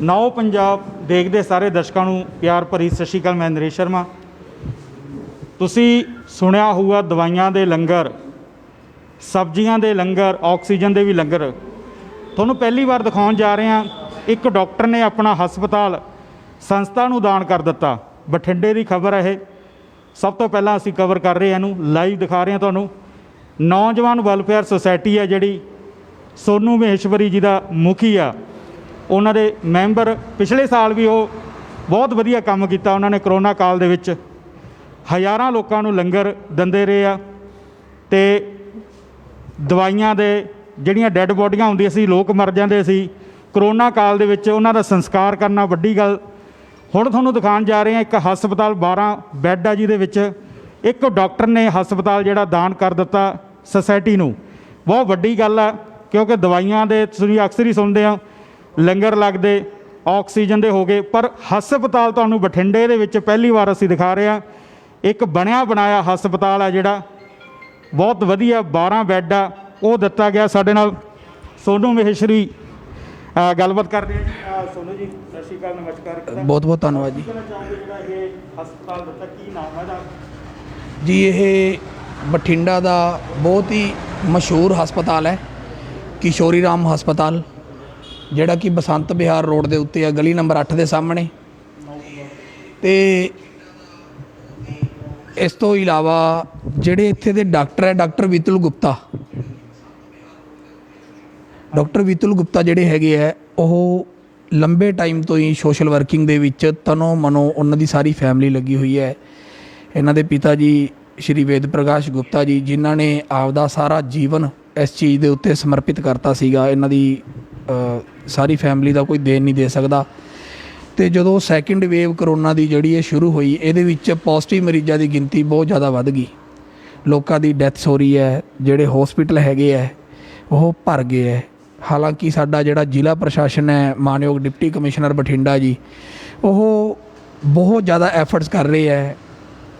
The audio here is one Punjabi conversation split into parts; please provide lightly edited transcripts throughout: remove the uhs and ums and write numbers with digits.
ਨੌ ਪੰਜਾਬ ਦੇਖਦੇ ਸਾਰੇ ਦਰਸ਼ਕਾਂ ਨੂੰ ਪਿਆਰ ਭਰੀ ਸਤਿ ਸ਼੍ਰੀ ਅਕਾਲ। ਮੈਂ ਨਰੇਸ਼ ਸ਼ਰਮਾ। ਤੁਸੀਂ ਸੁਣਿਆ ਹੋਊਗਾ ਦਵਾਈਆਂ ਦੇ ਲੰਗਰ, ਸਬਜ਼ੀਆਂ ਦੇ ਲੰਗਰ, ਆਕਸੀਜਨ ਦੇ ਵੀ ਲੰਗਰ। ਤੁਹਾਨੂੰ ਪਹਿਲੀ ਵਾਰ ਦਿਖਾਉਣ ਜਾ ਰਹੇ ਹਾਂ, ਇੱਕ ਡਾਕਟਰ ਨੇ ਆਪਣਾ ਹਸਪਤਾਲ ਸੰਸਥਾ ਨੂੰ ਦਾਨ ਕਰ ਦਿੱਤਾ। ਬਠਿੰਡੇ ਦੀ ਖਬਰ ਹੈ ਇਹ। ਸਭ ਤੋਂ ਪਹਿਲਾਂ ਅਸੀਂ ਕਵਰ ਕਰ ਰਹੇ ਹਾਂ, ਇਹਨੂੰ ਲਾਈਵ ਦਿਖਾ ਰਹੇ ਹਾਂ ਤੁਹਾਨੂੰ। ਨੌਜਵਾਨ ਵੈਲਫੇਅਰ ਸੁਸਾਇਟੀ ਹੈ ਜਿਹੜੀ ਸੋਨੂ ਮਹੇਸ਼ਵਰੀ ਜੀ ਦਾ ਮੁਖੀ ਆ, ਉਹਨਾਂ ਦੇ ਮੈਂਬਰ। ਪਿਛਲੇ ਸਾਲ ਵੀ ਉਹ ਬਹੁਤ ਵਧੀਆ ਕੰਮ ਕੀਤਾ ਉਹਨਾਂ ਨੇ। ਕਰੋਨਾ ਕਾਲ ਦੇ ਵਿੱਚ ਹਜ਼ਾਰਾਂ ਲੋਕਾਂ ਨੂੰ ਲੰਗਰ ਦਿੰਦੇ ਰਹੇ ਆ ਅਤੇ ਦਵਾਈਆਂ ਦੇ ਜਿਹੜੀਆਂ ਡੈੱਡ ਬੋਡੀਆਂ ਹੁੰਦੀਆਂ ਸੀ, ਲੋਕ ਮਰ ਜਾਂਦੇ ਸੀ, ਕਰੋਨਾ ਕਾਲ ਦੇ ਵਿੱਚ ਉਹਨਾਂ ਦਾ ਸੰਸਕਾਰ ਕਰਨਾ ਵੱਡੀ ਗੱਲ। ਹੁਣ ਤੁਹਾਨੂੰ ਦਿਖਾਉਣ ਜਾ ਰਹੇ ਹਾਂ ਇੱਕ ਹਸਪਤਾਲ 12 ਬੈੱਡ ਆ, ਜਿਹਦੇ ਵਿੱਚ ਇੱਕ ਡਾਕਟਰ ਨੇ ਹਸਪਤਾਲ ਜਿਹੜਾ ਦਾਨ ਕਰ ਦਿੱਤਾ ਸੁਸਾਇਟੀ ਨੂੰ। ਬਹੁਤ ਵੱਡੀ ਗੱਲ ਆ, ਕਿਉਂਕਿ ਦਵਾਈਆਂ ਦੇ ਤੁਸੀਂ ਅਕਸਰ ਹੀ ਸੁਣਦੇ ਆ ਲੰਗਰ ਲੱਗਦੇ, ਆਕਸੀਜਨ ਦੇ ਹੋ ਗਏ, ਪਰ ਹਸਪਤਾਲ ਤੁਹਾਨੂੰ ਬਠਿੰਡੇ ਦੇ ਵਿੱਚ ਪਹਿਲੀ ਵਾਰ ਅਸੀਂ ਦਿਖਾ ਰਹੇ ਹਾਂ। ਇੱਕ ਬਣਿਆ ਬਣਾਇਆ ਹਸਪਤਾਲ ਆ ਜਿਹੜਾ ਬਹੁਤ ਵਧੀਆ, 12 ਬੈੱਡ ਆ, ਉਹ ਦਿੱਤਾ ਗਿਆ। ਸਾਡੇ ਨਾਲ ਸੋਨੂ ਮਹੇਸ਼ਵਰੀ ਗੱਲਬਾਤ ਕਰਦੇ ਹਾਂ। ਸੋਨੂ ਜੀ ਸਤਿ ਸ਼੍ਰੀ ਅਕਾਲ, ਨਮਸਕਾਰ। ਬਹੁਤ ਬਹੁਤ ਧੰਨਵਾਦ ਜੀ। ਜਿਹੜਾ ਇਹ ਹਸਪਤਾਲ ਦਿੱਤਾ, ਕੀ ਨਾਮ ਹੈ ਇਹਦਾ? ਜੀ ਇਹ ਬਠਿੰਡਾ ਦਾ ਬਹੁਤ ਹੀ ਮਸ਼ਹੂਰ ਹਸਪਤਾਲ ਹੈ, ਕਿਸ਼ੋਰੀ ਰਾਮ ਹਸਪਤਾਲ, ਜਿਹੜਾ ਕਿ ਬਸੰਤ ਵਿਹਾਰ ਰੋਡ ਦੇ ਉੱਤੇ ਹੈ, ਗਲੀ ਨੰਬਰ 8 ਦੇ ਸਾਹਮਣੇ। ਅਤੇ ਇਸ ਤੋਂ ਇਲਾਵਾ ਜਿਹੜੇ ਇੱਥੇ ਦੇ ਡਾਕਟਰ ਹੈ, ਡਾਕਟਰ ਵਿਤੁਲ ਗੁਪਤਾ, ਜਿਹੜੇ ਹੈਗੇ ਹੈ, ਉਹ ਲੰਬੇ ਟਾਈਮ ਤੋਂ ਹੀ ਸੋਸ਼ਲ ਵਰਕਿੰਗ ਦੇ ਵਿੱਚ ਤਨੋਂ ਮਨੋਂ ਉਹਨਾਂ ਦੀ ਸਾਰੀ ਫੈਮਿਲੀ ਲੱਗੀ ਹੋਈ ਹੈ। ਇਹਨਾਂ ਦੇ ਪਿਤਾ ਜੀ ਸ਼੍ਰੀ ਵੇਦ ਪ੍ਰਕਾਸ਼ ਗੁਪਤਾ ਜੀ, ਜਿਨ੍ਹਾਂ ਨੇ ਆਪਦਾ ਸਾਰਾ ਜੀਵਨ ਇਸ ਚੀਜ਼ ਦੇ ਉੱਤੇ ਸਮਰਪਿਤ ਕਰਤਾ ਸੀਗਾ। ਇਹਨਾਂ ਦੀ ਸਾਰੀ ਫੈਮਿਲੀ ਦਾ ਕੋਈ ਦੇਣ ਨਹੀਂ ਦੇ ਸਕਦਾ। ਅਤੇ ਜਦੋਂ ਸੈਕਿੰਡ ਵੇਵ ਕਰੋਨਾ ਦੀ ਜਿਹੜੀ ਇਹ ਸ਼ੁਰੂ ਹੋਈ, ਇਹਦੇ ਵਿੱਚ ਪੋਜ਼ੀਟਿਵ ਮਰੀਜ਼ਾਂ ਦੀ ਗਿਣਤੀ ਬਹੁਤ ਜ਼ਿਆਦਾ ਵੱਧ ਗਈ। ਲੋਕਾਂ ਦੀ ਡੈਥਸ ਹੋ ਰਹੀ ਹੈ, ਜਿਹੜੇ ਹੌਸਪੀਟਲ ਹੈਗੇ ਹੈ ਉਹ ਭਰ ਗਏ ਹੈ। ਹਾਲਾਂਕਿ ਸਾਡਾ ਜਿਹੜਾ ਜ਼ਿਲ੍ਹਾ ਪ੍ਰਸ਼ਾਸਨ ਹੈ, ਮਾਨਯੋਗ ਡਿਪਟੀ ਕਮਿਸ਼ਨਰ ਬਠਿੰਡਾ ਜੀ, ਉਹ ਬਹੁਤ ਜ਼ਿਆਦਾ ਐਫਰਟਸ ਕਰ ਰਹੇ ਹੈ।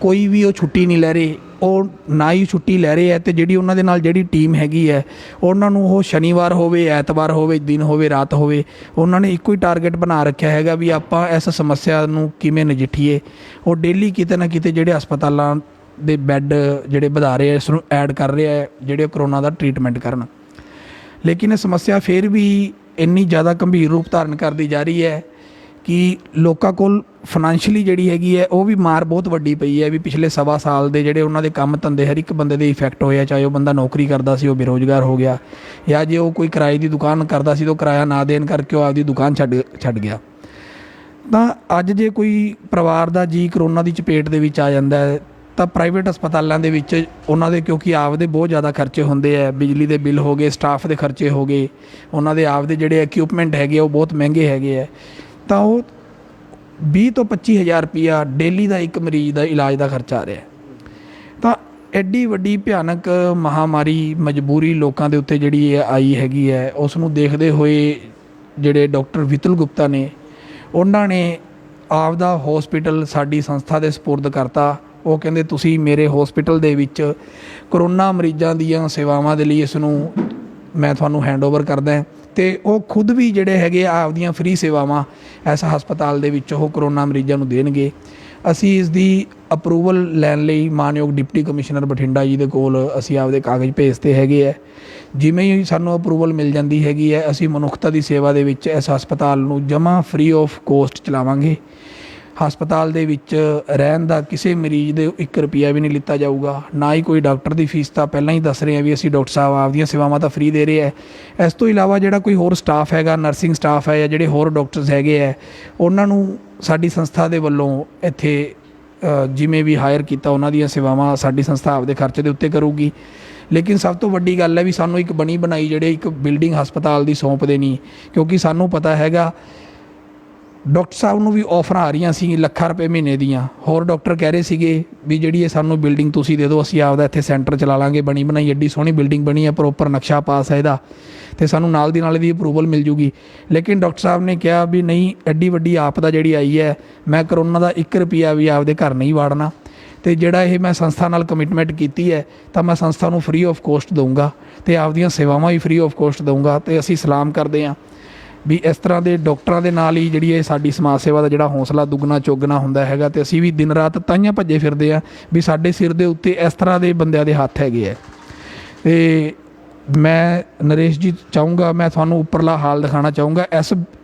ਕੋਈ ਵੀ ਉਹ ਛੁੱਟੀ ਨਹੀਂ ਲੈ ਰਹੇ, ਉਹ ਨਾ ਹੀ ਛੁੱਟੀ ਲੈ ਰਹੇ ਹੈ। ਅਤੇ ਜਿਹੜੀ ਉਹਨਾਂ ਦੇ ਨਾਲ ਜਿਹੜੀ ਟੀਮ ਹੈਗੀ ਹੈ, ਉਹਨਾਂ ਨੂੰ ਉਹ ਸ਼ਨੀਵਾਰ ਹੋਵੇ, ਐਤਵਾਰ ਹੋਵੇ, ਦਿਨ ਹੋਵੇ, ਰਾਤ ਹੋਵੇ, ਉਹਨਾਂ ਨੇ ਇੱਕੋ ਹੀ ਟਾਰਗੇਟ ਬਣਾ ਰੱਖਿਆ ਹੈਗਾ ਵੀ ਆਪਾਂ ਇਸ ਸਮੱਸਿਆ ਨੂੰ ਕਿਵੇਂ ਨਜਿੱਠੀਏ। ਉਹ ਡੇਲੀ ਕਿਤੇ ਨਾ ਕਿਤੇ ਜਿਹੜੇ ਹਸਪਤਾਲਾਂ ਦੇ ਬੈੱਡ ਜਿਹੜੇ ਵਧਾ ਰਹੇ ਆ, ਇਸ ਨੂੰ ਐਡ ਕਰ ਰਹੇ ਹੈ, ਜਿਹੜੇ ਕਰੋਨਾ ਦਾ ਟਰੀਟਮੈਂਟ ਕਰਨ। ਲੇਕਿਨ ਇਹ ਸਮੱਸਿਆ ਫਿਰ ਵੀ ਇੰਨੀ ਜ਼ਿਆਦਾ ਗੰਭੀਰ ਰੂਪ ਧਾਰਨ ਕਰਦੀ ਜਾ ਰਹੀ ਹੈ ਕਿ ਲੋਕਾਂ ਕੋਲ ਫਾਈਨੈਂਸ਼ੀਅਲੀ ਜਿਹੜੀ ਹੈਗੀ ਹੈ, ਉਹ ਵੀ ਮਾਰ ਬਹੁਤ ਵੱਡੀ ਪਈ ਹੈ। ਵੀ ਪਿਛਲੇ ਸਵਾ ਸਾਲ ਦੇ ਜਿਹੜੇ ਉਹਨਾਂ ਦੇ ਕੰਮ ਧੰਦੇ, ਹਰ ਇੱਕ ਬੰਦੇ ਦੇ ਇਫੈਕਟ ਹੋਇਆ। ਚਾਹੇ ਉਹ ਬੰਦਾ ਨੌਕਰੀ ਕਰਦਾ ਸੀ, ਉਹ ਬੇਰੁਜ਼ਗਾਰ ਹੋ ਗਿਆ, ਜਾਂ ਜੇ ਉਹ ਕੋਈ ਕਿਰਾਏ ਦੀ ਦੁਕਾਨ ਕਰਦਾ ਸੀ ਤਾਂ ਉਹ ਕਿਰਾਇਆ ਨਾ ਦੇਣ ਕਰਕੇ ਉਹ ਆਪਦੀ ਦੁਕਾਨ ਛੱਡ ਗਿਆ। ਤਾਂ ਅੱਜ ਜੇ ਕੋਈ ਪਰਿਵਾਰ ਦਾ ਜੀ ਕਰੋਨਾ ਦੀ ਚਪੇਟ ਦੇ ਵਿੱਚ ਆ ਜਾਂਦਾ ਹੈ, ਤਾਂ ਪ੍ਰਾਈਵੇਟ ਹਸਪਤਾਲਾਂ ਦੇ ਵਿੱਚ ਉਹਨਾਂ ਦੇ, ਕਿਉਂਕਿ ਆਪਦੇ ਬਹੁਤ ਜ਼ਿਆਦਾ ਖਰਚੇ ਹੁੰਦੇ ਹੈ, ਬਿਜਲੀ ਦੇ ਬਿੱਲ ਹੋ ਗਏ, ਸਟਾਫ ਦੇ ਖਰਚੇ ਹੋ ਗਏ, ਉਹਨਾਂ ਦੇ ਆਪਦੇ ਜਿਹੜੇ ਇਕਵਿਪਮੈਂਟ ਹੈਗੇ ਉਹ ਬਹੁਤ ਮਹਿੰਗੇ ਹੈਗੇ ਹੈ। ਤਾਂ ਉਹ 20 ਤੋਂ 25 ਹਜ਼ਾਰ ਰੁਪਈਆ ਡੇਲੀ ਦਾ ਇੱਕ ਮਰੀਜ਼ ਦਾ ਇਲਾਜ ਦਾ ਖਰਚਾ ਆ ਰਿਹਾ। ਤਾਂ ਐਡੀ ਵੱਡੀ ਭਿਆਨਕ ਮਹਾਂਮਾਰੀ, ਮਜਬੂਰੀ ਲੋਕਾਂ ਦੇ ਉੱਤੇ ਜਿਹੜੀ ਆਈ ਹੈਗੀ ਹੈ, ਉਸ ਨੂੰ ਦੇਖਦੇ ਹੋਏ ਜਿਹੜੇ ਡਾਕਟਰ ਵਿਤੁਲ ਗੁਪਤਾ ਨੇ, ਉਹਨਾਂ ਨੇ ਆਪਦਾ ਹੌਸਪੀਟਲ ਸਾਡੀ ਸੰਸਥਾ ਦੇ ਸਪੁਰਦ ਕਰਤਾ। ਉਹ ਕਹਿੰਦੇ ਤੁਸੀਂ ਮੇਰੇ ਹੌਸਪੀਟਲ ਦੇ ਵਿੱਚ ਕਰੋਨਾ ਮਰੀਜ਼ਾਂ ਦੀਆਂ ਸੇਵਾਵਾਂ ਦੇ ਲਈ ਇਸ ਨੂੰ ਮੈਂ ਤੁਹਾਨੂੰ ਹੈਂਡਓਵਰ ਕਰਦਾ। ਅਤੇ ਉਹ ਖੁਦ ਵੀ ਜਿਹੜੇ ਹੈਗੇ ਆਪਦੀਆਂ ਫ੍ਰੀ ਸੇਵਾਵਾਂ ਇਸ ਹਸਪਤਾਲ ਦੇ ਵਿੱਚ ਉਹ ਕਰੋਨਾ ਮਰੀਜ਼ਾਂ ਨੂੰ ਦੇਣਗੇ। ਅਸੀਂ ਇਸ ਦੀ ਅਪਰੂਵਲ ਲੈਣ ਲਈ ਮਾਨਯੋਗ ਡਿਪਟੀ ਕਮਿਸ਼ਨਰ ਬਠਿੰਡਾ ਜੀ ਦੇ ਕੋਲ ਅਸੀਂ ਆਪਦੇ ਕਾਗਜ਼ ਭੇਜਤੇ ਹੈਗੇ ਹੈ। ਜਿਵੇਂ ਹੀ ਸਾਨੂੰ ਅਪਰੂਵਲ ਮਿਲ ਜਾਂਦੀ ਹੈਗੀ ਹੈ, ਅਸੀਂ ਮਨੁੱਖਤਾ ਦੀ ਸੇਵਾ ਦੇ ਵਿੱਚ ਇਸ ਹਸਪਤਾਲ ਨੂੰ ਜਮਾਂ ਫ੍ਰੀ ਆਫ ਕੋਸਟ ਚਲਾਵਾਂਗੇ। ਹਸਪਤਾਲ ਦੇ ਵਿੱਚ ਰਹਿਣ ਦਾ ਕਿਸੇ ਮਰੀਜ਼ ਦੇ 1 ਰੁਪਈਆ ਵੀ ਨਹੀਂ ਲਿੱਤਾ ਜਾਊਗਾ, ਨਾ ਹੀ ਕੋਈ ਡਾਕਟਰ ਦੀ ਫੀਸ। ਤਾਂ ਪਹਿਲਾਂ ਹੀ ਦੱਸ ਰਹੇ ਹਾਂ ਵੀ ਅਸੀਂ ਡਾਕਟਰ ਸਾਹਿਬ ਆਪਦੀਆਂ ਸੇਵਾਵਾਂ ਤਾਂ ਫ੍ਰੀ ਦੇ ਰਹੇ ਹੈ। ਇਸ ਤੋਂ ਇਲਾਵਾ ਜਿਹੜਾ ਕੋਈ ਹੋਰ ਸਟਾਫ ਹੈਗਾ, ਨਰਸਿੰਗ ਸਟਾਫ ਹੈ, ਜਾਂ ਜਿਹੜੇ ਹੋਰ ਡਾਕਟਰਸ ਹੈਗੇ ਹੈ, ਉਹਨਾਂ ਨੂੰ ਸਾਡੀ ਸੰਸਥਾ ਦੇ ਵੱਲੋਂ ਇੱਥੇ ਜਿਵੇਂ ਵੀ ਹਾਇਰ ਕੀਤਾ, ਉਹਨਾਂ ਦੀਆਂ ਸੇਵਾਵਾਂ ਸਾਡੀ ਸੰਸਥਾ ਆਪਦੇ ਖਰਚੇ ਦੇ ਉੱਤੇ ਕਰੂਗੀ। ਲੇਕਿਨ ਸਭ ਤੋਂ ਵੱਡੀ ਗੱਲ ਹੈ ਵੀ ਸਾਨੂੰ ਇੱਕ ਬਣੀ ਬਣਾਈ ਜਿਹੜੇ ਇੱਕ ਬਿਲਡਿੰਗ ਹਸਪਤਾਲ ਦੀ ਸੌਂਪ ਦੇਣੀ, ਕਿਉਂਕਿ ਸਾਨੂੰ ਪਤਾ ਹੈਗਾ ਡਾਕਟਰ ਸਾਹਿਬ ਨੂੰ ਵੀ ਆਫਰਾਂ ਆ ਰਹੀਆਂ ਸੀ ਲੱਖਾਂ ਰੁਪਏ ਮਹੀਨੇ ਦੀਆਂ। ਹੋਰ ਡਾਕਟਰ ਕਹਿ ਰਹੇ ਸੀਗੇ ਵੀ ਜਿਹੜੀ ਇਹ ਸਾਨੂੰ ਬਿਲਡਿੰਗ ਤੁਸੀਂ ਦੇ ਦਿਓ, ਅਸੀਂ ਆਪਦਾ ਇੱਥੇ ਸੈਂਟਰ ਚਲਾ ਲਾਂਗੇ। ਬਣੀ ਬਣਾਈ ਐਡੀ ਸੋਹਣੀ ਬਿਲਡਿੰਗ ਬਣੀ ਹੈ, ਪ੍ਰੋਪਰ ਨਕਸ਼ਾ ਪਾਸ ਹੈ ਇਹਦਾ, ਅਤੇ ਸਾਨੂੰ ਨਾਲ ਦੀ ਨਾਲ ਇਹਦੀ ਅਪਰੂਵਲ ਮਿਲ ਜੂਗੀ। ਲੇਕਿਨ ਡਾਕਟਰ ਸਾਹਿਬ ਨੇ ਕਿਹਾ ਵੀ ਨਹੀਂ, ਐਡੀ ਵੱਡੀ ਆਪਦਾ ਜਿਹੜੀ ਆਈ ਹੈ, ਮੈਂ ਕਰੋਨਾ ਦਾ 1 ਰੁਪਈਆ ਵੀ ਆਪਦੇ ਘਰ ਨਹੀਂ ਵਾੜਨਾ। ਅਤੇ ਜਿਹੜਾ ਇਹ ਮੈਂ ਸੰਸਥਾ ਨਾਲ ਕਮਿਟਮੈਂਟ ਕੀਤੀ ਹੈ, ਤਾਂ ਮੈਂ ਸੰਸਥਾ ਨੂੰ ਫ੍ਰੀ ਆਫ ਕੋਸਟ ਦਊਂਗਾ ਅਤੇ ਆਪਦੀਆਂ ਸੇਵਾਵਾਂ ਵੀ ਫ੍ਰੀ ਆਫ ਕੋਸਟ ਦਊਂਗਾ। ਅਤੇ ਅਸੀਂ ਸਲਾਮ ਕਰਦੇ ਹਾਂ ਵੀ ਇਸ ਤਰ੍ਹਾਂ ਦੇ ਡਾਕਟਰਾਂ ਦੇ ਨਾਲ ਹੀ ਜਿਹੜੀ ਇਹ ਸਾਡੀ ਸਮਾਜ ਸੇਵਾ ਦਾ ਜਿਹੜਾ ਹੌਸਲਾ ਦੁੱਗਣਾ ਚੌਗਣਾ ਹੁੰਦਾ ਹੈਗਾ, ਤੇ ਅਸੀਂ ਵੀ ਦਿਨ ਰਾਤ ਤਾਈਆਂ ਭੱਜੇ ਫਿਰਦੇ ਆ ਵੀ ਸਾਡੇ ਸਿਰ ਦੇ ਉੱਤੇ ਇਸ ਤਰ੍ਹਾਂ ਦੇ ਬੰਦਿਆਂ ਦੇ ਹੱਥ ਹੈਗੇ ਆ। ਤੇ ਮੈਂ ਨਰੇਸ਼ ਜੀ ਚਾਹੂੰਗਾ, ਮੈਂ ਤੁਹਾਨੂੰ ਉੱਪਰਲਾ ਹਾਲ ਦਿਖਾਉਣਾ ਚਾਹੂੰਗਾ। ਇਸ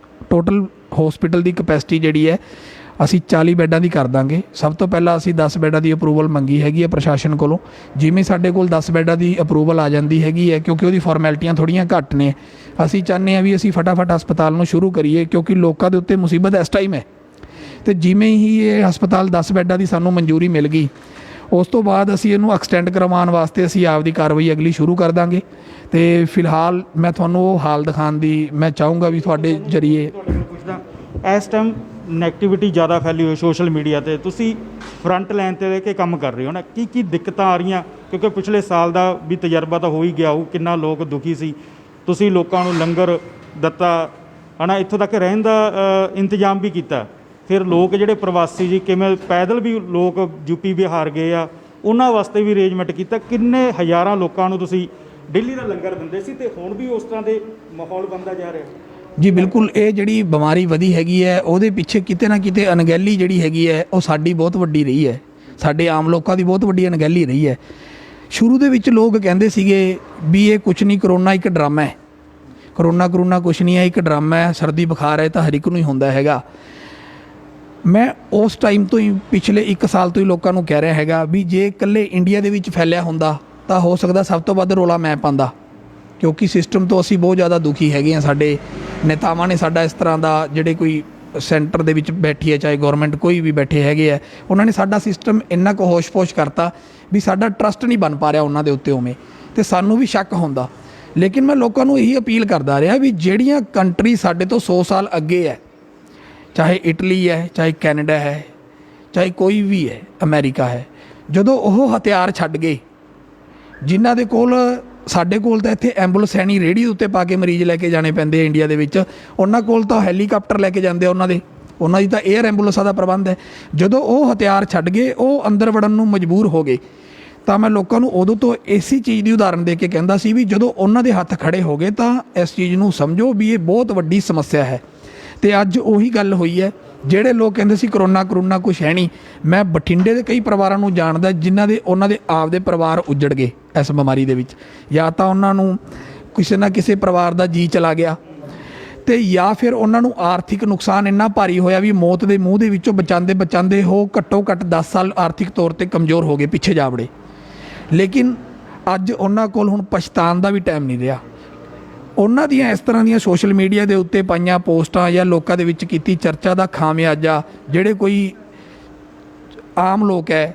ਟੋਟਲ ਹਸਪੀਟਲ ਦੀ ਕਪੈਸਿਟੀ ਜਿਹੜੀ ਹੈ ਅਸੀਂ 40 ਬੈੱਡਾਂ ਦੀ ਕਰ ਦਾਂਗੇ। ਸਭ ਤੋਂ ਪਹਿਲਾਂ ਅਸੀਂ 10 ਬੈੱਡਾਂ ਦੀ ਅਪਰੂਵਲ ਮੰਗੀ ਹੈਗੀ ਹੈ ਪ੍ਰਸ਼ਾਸਨ ਕੋਲੋਂ। ਜਿਵੇਂ ਸਾਡੇ ਕੋਲ 10 ਬੈੱਡਾਂ ਦੀ ਅਪਰੂਵਲ ਆ ਜਾਂਦੀ ਹੈਗੀ ਹੈ, ਕਿਉਂਕਿ ਉਹਦੀ ਫਾਰਮੈਲਿਟੀਆਂ ਥੋੜ੍ਹੀਆਂ ਘੱਟ ਨੇ, ਅਸੀਂ ਚਾਹੁੰਦੇ ਹਾਂ ਵੀ ਅਸੀਂ ਫਟਾਫਟ ਹਸਪਤਾਲ ਨੂੰ ਸ਼ੁਰੂ ਕਰੀਏ, ਕਿਉਂਕਿ ਲੋਕਾਂ ਦੇ ਉੱਤੇ ਮੁਸੀਬਤ ਇਸ ਟਾਈਮ ਹੈ। ਤੇ ਜਿਵੇਂ ਹੀ ਇਹ ਹਸਪਤਾਲ 10 ਬੈੱਡਾਂ ਦੀ ਸਾਨੂੰ ਮਨਜ਼ੂਰੀ ਮਿਲ ਗਈ, ਉਸ ਤੋਂ ਬਾਅਦ ਅਸੀਂ ਇਹਨੂੰ ਐਕਸਟੈਂਡ ਕਰਵਾਉਣ ਵਾਸਤੇ ਅਸੀਂ ਆਪਦੀ ਕਾਰਵਾਈ ਅਗਲੀ ਸ਼ੁਰੂ ਕਰ ਦਾਂਗੇ। ਤੇ ਫਿਲਹਾਲ ਮੈਂ ਤੁਹਾਨੂੰ ਉਹ ਹਾਲ ਦਿਖਾਉਣ ਦੀ ਮੈਂ ਚਾਹੂੰਗਾ ਵੀ ਤੁਹਾਡੇ ਜਰੀਏ। ਤੁਹਾਡੇ ਕੋਲ ਪੁੱਛਦਾ, ਇਸ ਟਾਈਮ ਨੈਗੇਟਿਵਿਟੀ ਜ਼ਿਆਦਾ ਫੈਲੀ ਹੋਈ ਸੋਸ਼ਲ ਮੀਡੀਆ ਤੇ, ਤੁਸੀਂ ਫਰੰਟ ਲਾਈਨ ਤੇ ਰਹਿ ਕੇ ਕੰਮ ਕਰ ਰਹੇ ਹੋ ਨਾ, ਕੀ ਦਿੱਕਤਾਂ ਆ ਰਹੀਆਂ? ਕਿਉਂਕਿ ਪਿਛਲੇ ਸਾਲ ਦਾ ਵੀ ਤਜਰਬਾ ਤਾਂ ਹੋ ਹੀ ਗਿਆ ਉਹ, ਕਿੰਨਾ ਲੋਕ ਦੁਖੀ ਸੀ, ਤੁਸੀਂ ਲੋਕਾਂ ਨੂੰ ਲੰਗਰ ਦਿੱਤਾ ਹੈ ਨਾ, ਇੱਥੋਂ ਤੱਕ ਰਹਿਣ ਦਾ ਇੰਤਜ਼ਾਮ ਵੀ ਕੀਤਾ। ਫਿਰ ਲੋਕ ਜਿਹੜੇ ਪ੍ਰਵਾਸੀ ਜੀ ਕਿਵੇਂ ਪੈਦਲ ਵੀ ਲੋਕ ਯੂਪੀ ਬਿਹਾਰ ਗਏ ਆ, ਉਹਨਾਂ ਵਾਸਤੇ ਵੀ ਅਰੇਂਜਮੈਂਟ ਕੀਤਾ। ਕਿੰਨੇ ਹਜ਼ਾਰਾਂ ਲੋਕਾਂ ਨੂੰ ਤੁਸੀਂ ਡੇਲੀ ਦਾ ਲੰਗਰ ਦਿੰਦੇ ਸੀ, ਤੇ ਹੁਣ ਵੀ ਉਸ ਤਰ੍ਹਾਂ ਦੇ ਮਾਹੌਲ ਬਣਦਾ ਜਾ ਰਿਹਾ? ਜੀ ਬਿਲਕੁਲ, ਇਹ ਜਿਹੜੀ ਬਿਮਾਰੀ ਵਧੀ ਹੈਗੀ ਹੈ ਉਹਦੇ ਪਿੱਛੇ ਕਿਤੇ ਨਾ ਕਿਤੇ ਅਣਗਹਿਲੀ ਜਿਹੜੀ ਹੈਗੀ ਹੈ ਉਹ ਸਾਡੀ ਬਹੁਤ ਵੱਡੀ ਰਹੀ ਹੈ, ਸਾਡੇ ਆਮ ਲੋਕਾਂ ਦੀ ਬਹੁਤ ਵੱਡੀ ਅਣਗਹਿਲੀ ਰਹੀ ਹੈ। ਸ਼ੁਰੂ ਦੇ ਵਿੱਚ ਲੋਕ ਕਹਿੰਦੇ ਸੀਗੇ ਵੀ ਇਹ ਕੁਛ ਨਹੀਂ, ਕਰੋਨਾ ਇੱਕ ਡਰਾਮਾ ਹੈ, ਕਰੋਨਾ ਕੁਛ ਨਹੀਂ ਹੈ, ਇੱਕ ਡਰਾਮਾ ਹੈ, ਸਰਦੀ ਬੁਖਾਰ ਹੈ ਤਾਂ ਹਰ ਇੱਕ ਨੂੰ ਹੀ ਹੁੰਦਾ ਹੈਗਾ। ਮੈਂ ਉਸ ਟਾਈਮ ਤੋਂ ਹੀ ਪਿਛਲੇ 1 ਸਾਲ ਤੋਂ ਹੀ ਲੋਕਾਂ ਨੂੰ ਕਹਿ ਰਿਹਾ ਹੈਗਾ ਵੀ ਜੇ ਇਕੱਲੇ ਇੰਡੀਆ ਦੇ ਵਿੱਚ ਫੈਲਿਆ ਹੁੰਦਾ ਤਾਂ ਹੋ ਸਕਦਾ ਸਭ ਤੋਂ ਵੱਧ ਰੌਲਾ ਮੈਂ ਪਾਉਂਦਾ, ਕਿਉਂਕਿ ਸਿਸਟਮ ਤੋਂ ਅਸੀਂ ਬਹੁਤ ਜ਼ਿਆਦਾ ਦੁਖੀ ਹੈਗੇ ਹਾਂ। ਸਾਡੇ ਨੇਤਾਵਾਂ ਨੇ ਸਾਡਾ ਇਸ ਤਰ੍ਹਾਂ ਦਾ, ਜਿਹੜੇ ਕੋਈ ਸੈਂਟਰ ਦੇ ਵਿੱਚ ਬੈਠੀ ਹੈ, ਚਾਹੇ ਗੌਰਮੈਂਟ ਕੋਈ ਵੀ ਬੈਠੇ ਹੈਗੇ ਆ, ਉਹਨਾਂ ਨੇ ਸਾਡਾ ਸਿਸਟਮ ਇੰਨਾ ਕੁ ਹੋਸ਼-ਪੋਸ਼ ਕਰਤਾ ਵੀ ਸਾਡਾ ਟਰਸਟ ਨਹੀਂ ਬਣ ਪਾ ਰਿਹਾ ਉਹਨਾਂ ਦੇ ਉੱਤੇ ਉਵੇਂ, ਤੇ ਸਾਨੂੰ ਵੀ ਸ਼ੱਕ ਹੁੰਦਾ। ਲੇਕਿਨ ਮੈਂ ਲੋਕਾਂ ਨੂੰ ਇਹੀ ਅਪੀਲ ਕਰਦਾ ਰਿਹਾ ਵੀ ਜਿਹੜੀਆਂ ਕੰਟਰੀ ਸਾਡੇ ਤੋਂ 100 ਸਾਲ ਅੱਗੇ ਹੈ, ਚਾਹੇ ਇਟਲੀ ਹੈ, ਚਾਹੇ ਕੈਨੇਡਾ ਹੈ, ਚਾਹੇ ਕੋਈ ਵੀ ਹੈ, ਅਮਰੀਕਾ ਹੈ, ਜਦੋਂ ਉਹ ਹਥਿਆਰ ਛੱਡ ਗਏ, ਜਿਨ੍ਹਾਂ ਦੇ ਕੋਲ, ਸਾਡੇ ਕੋਲ ਤਾਂ ਇੱਥੇ ਐਂਬੂਲੈਂਸ ਹੈ ਨਹੀਂ, ਰੇਹੜੀ ਉੱਤੇ ਪਾ ਕੇ ਮਰੀਜ਼ ਲੈ ਕੇ ਜਾਣੇ ਪੈਂਦੇ ਆ ਇੰਡੀਆ ਦੇ ਵਿੱਚ, ਉਹਨਾਂ ਕੋਲ ਤਾਂ ਹੈਲੀਕਾਪਟਰ ਲੈ ਕੇ ਜਾਂਦੇ ਆ, ਉਹਨਾਂ ਦੀ ਤਾਂ 에ਅਰ ਐਂਬੂਲੈਂਸਾਂ ਦਾ ਪ੍ਰਬੰਧ ਹੈ। ਜਦੋਂ ਉਹ ਹਥਿਆਰ ਛੱਡ ਗਏ, ਉਹ ਅੰਦਰ ਵੜਨ ਨੂੰ ਮਜਬੂਰ ਹੋ ਗਏ, ਤਾਂ ਮੈਂ ਲੋਕਾਂ ਨੂੰ ਉਦੋਂ ਤੋਂ ਇਸੇ ਚੀਜ਼ ਦੀ ਉਦਾਹਰਨ ਦੇ ਕੇ ਕਹਿੰਦਾ ਸੀ ਵੀ ਜਦੋਂ ਉਹਨਾਂ ਦੇ ਹੱਥ ਖੜੇ ਹੋ ਗਏ ਤਾਂ ਇਸ ਚੀਜ਼ ਨੂੰ ਸਮਝੋ ਵੀ ਇਹ ਬਹੁਤ ਵੱਡੀ ਸਮੱਸਿਆ ਹੈ। ਤੇ ਅੱਜ ਉਹੀ ਗੱਲ ਹੋਈ ਹੈ। ਜਿਹੜੇ ਲੋਕ ਕਹਿੰਦੇ ਸੀ ਕਰੋਨਾ ਕੁਛ ਹੈ ਨਹੀਂ, ਮੈਂ ਬਠਿੰਡੇ ਦੇ ਕਈ ਪਰਿਵਾਰਾਂ ਨੂੰ ਜਾਣਦਾ ਜਿਨ੍ਹਾਂ ਦੇ ਉਹਨਾਂ ਦੇ ਆਪਦੇ ਪਰਿਵਾਰ ਉੱਜੜ ਗਏ ਇਸ ਬਿਮਾਰੀ ਦੇ ਵਿੱਚ, ਜਾਂ ਤਾਂ ਉਹਨਾਂ ਨੂੰ ਕਿਸੇ ਨਾ ਕਿਸੇ ਪਰਿਵਾਰ ਦਾ ਜੀ ਚਲਾ ਗਿਆ, ਤੇ ਜਾਂ ਫਿਰ ਉਹਨਾਂ ਨੂੰ ਆਰਥਿਕ ਨੁਕਸਾਨ ਇੰਨਾ ਭਾਰੀ ਹੋਇਆ ਵੀ ਮੌਤ ਦੇ ਮੂੰਹ ਦੇ ਵਿੱਚੋਂ ਬਚਾਉਂਦੇ ਉਹ ਘੱਟੋ ਘੱਟ 10 ਸਾਲ ਆਰਥਿਕ ਤੌਰ ਤੇ ਕਮਜ਼ੋਰ ਹੋ ਗਏ, ਪਿੱਛੇ ਜਾ ਵੜੇ। ਲੇਕਿਨ ਅੱਜ ਉਹਨਾਂ ਕੋਲ ਹੁਣ ਪਛਤਾਣ ਦਾ ਵੀ ਟਾਈਮ ਨਹੀਂ ਰਿਹਾ। ਉਹਨਾਂ ਦੀਆਂ ਇਸ ਤਰ੍ਹਾਂ ਦੀਆਂ ਸੋਸ਼ਲ ਮੀਡੀਆ ਦੇ ਉੱਤੇ ਪਾਈਆਂ ਪੋਸਟਾਂ ਜਾਂ ਲੋਕਾਂ ਦੇ ਵਿੱਚ ਕੀਤੀ ਚਰਚਾ ਦਾ ਖਾਮਿਆਜ਼ਾ ਜਿਹੜੇ ਕੋਈ ਆਮ ਲੋਕ ਹੈ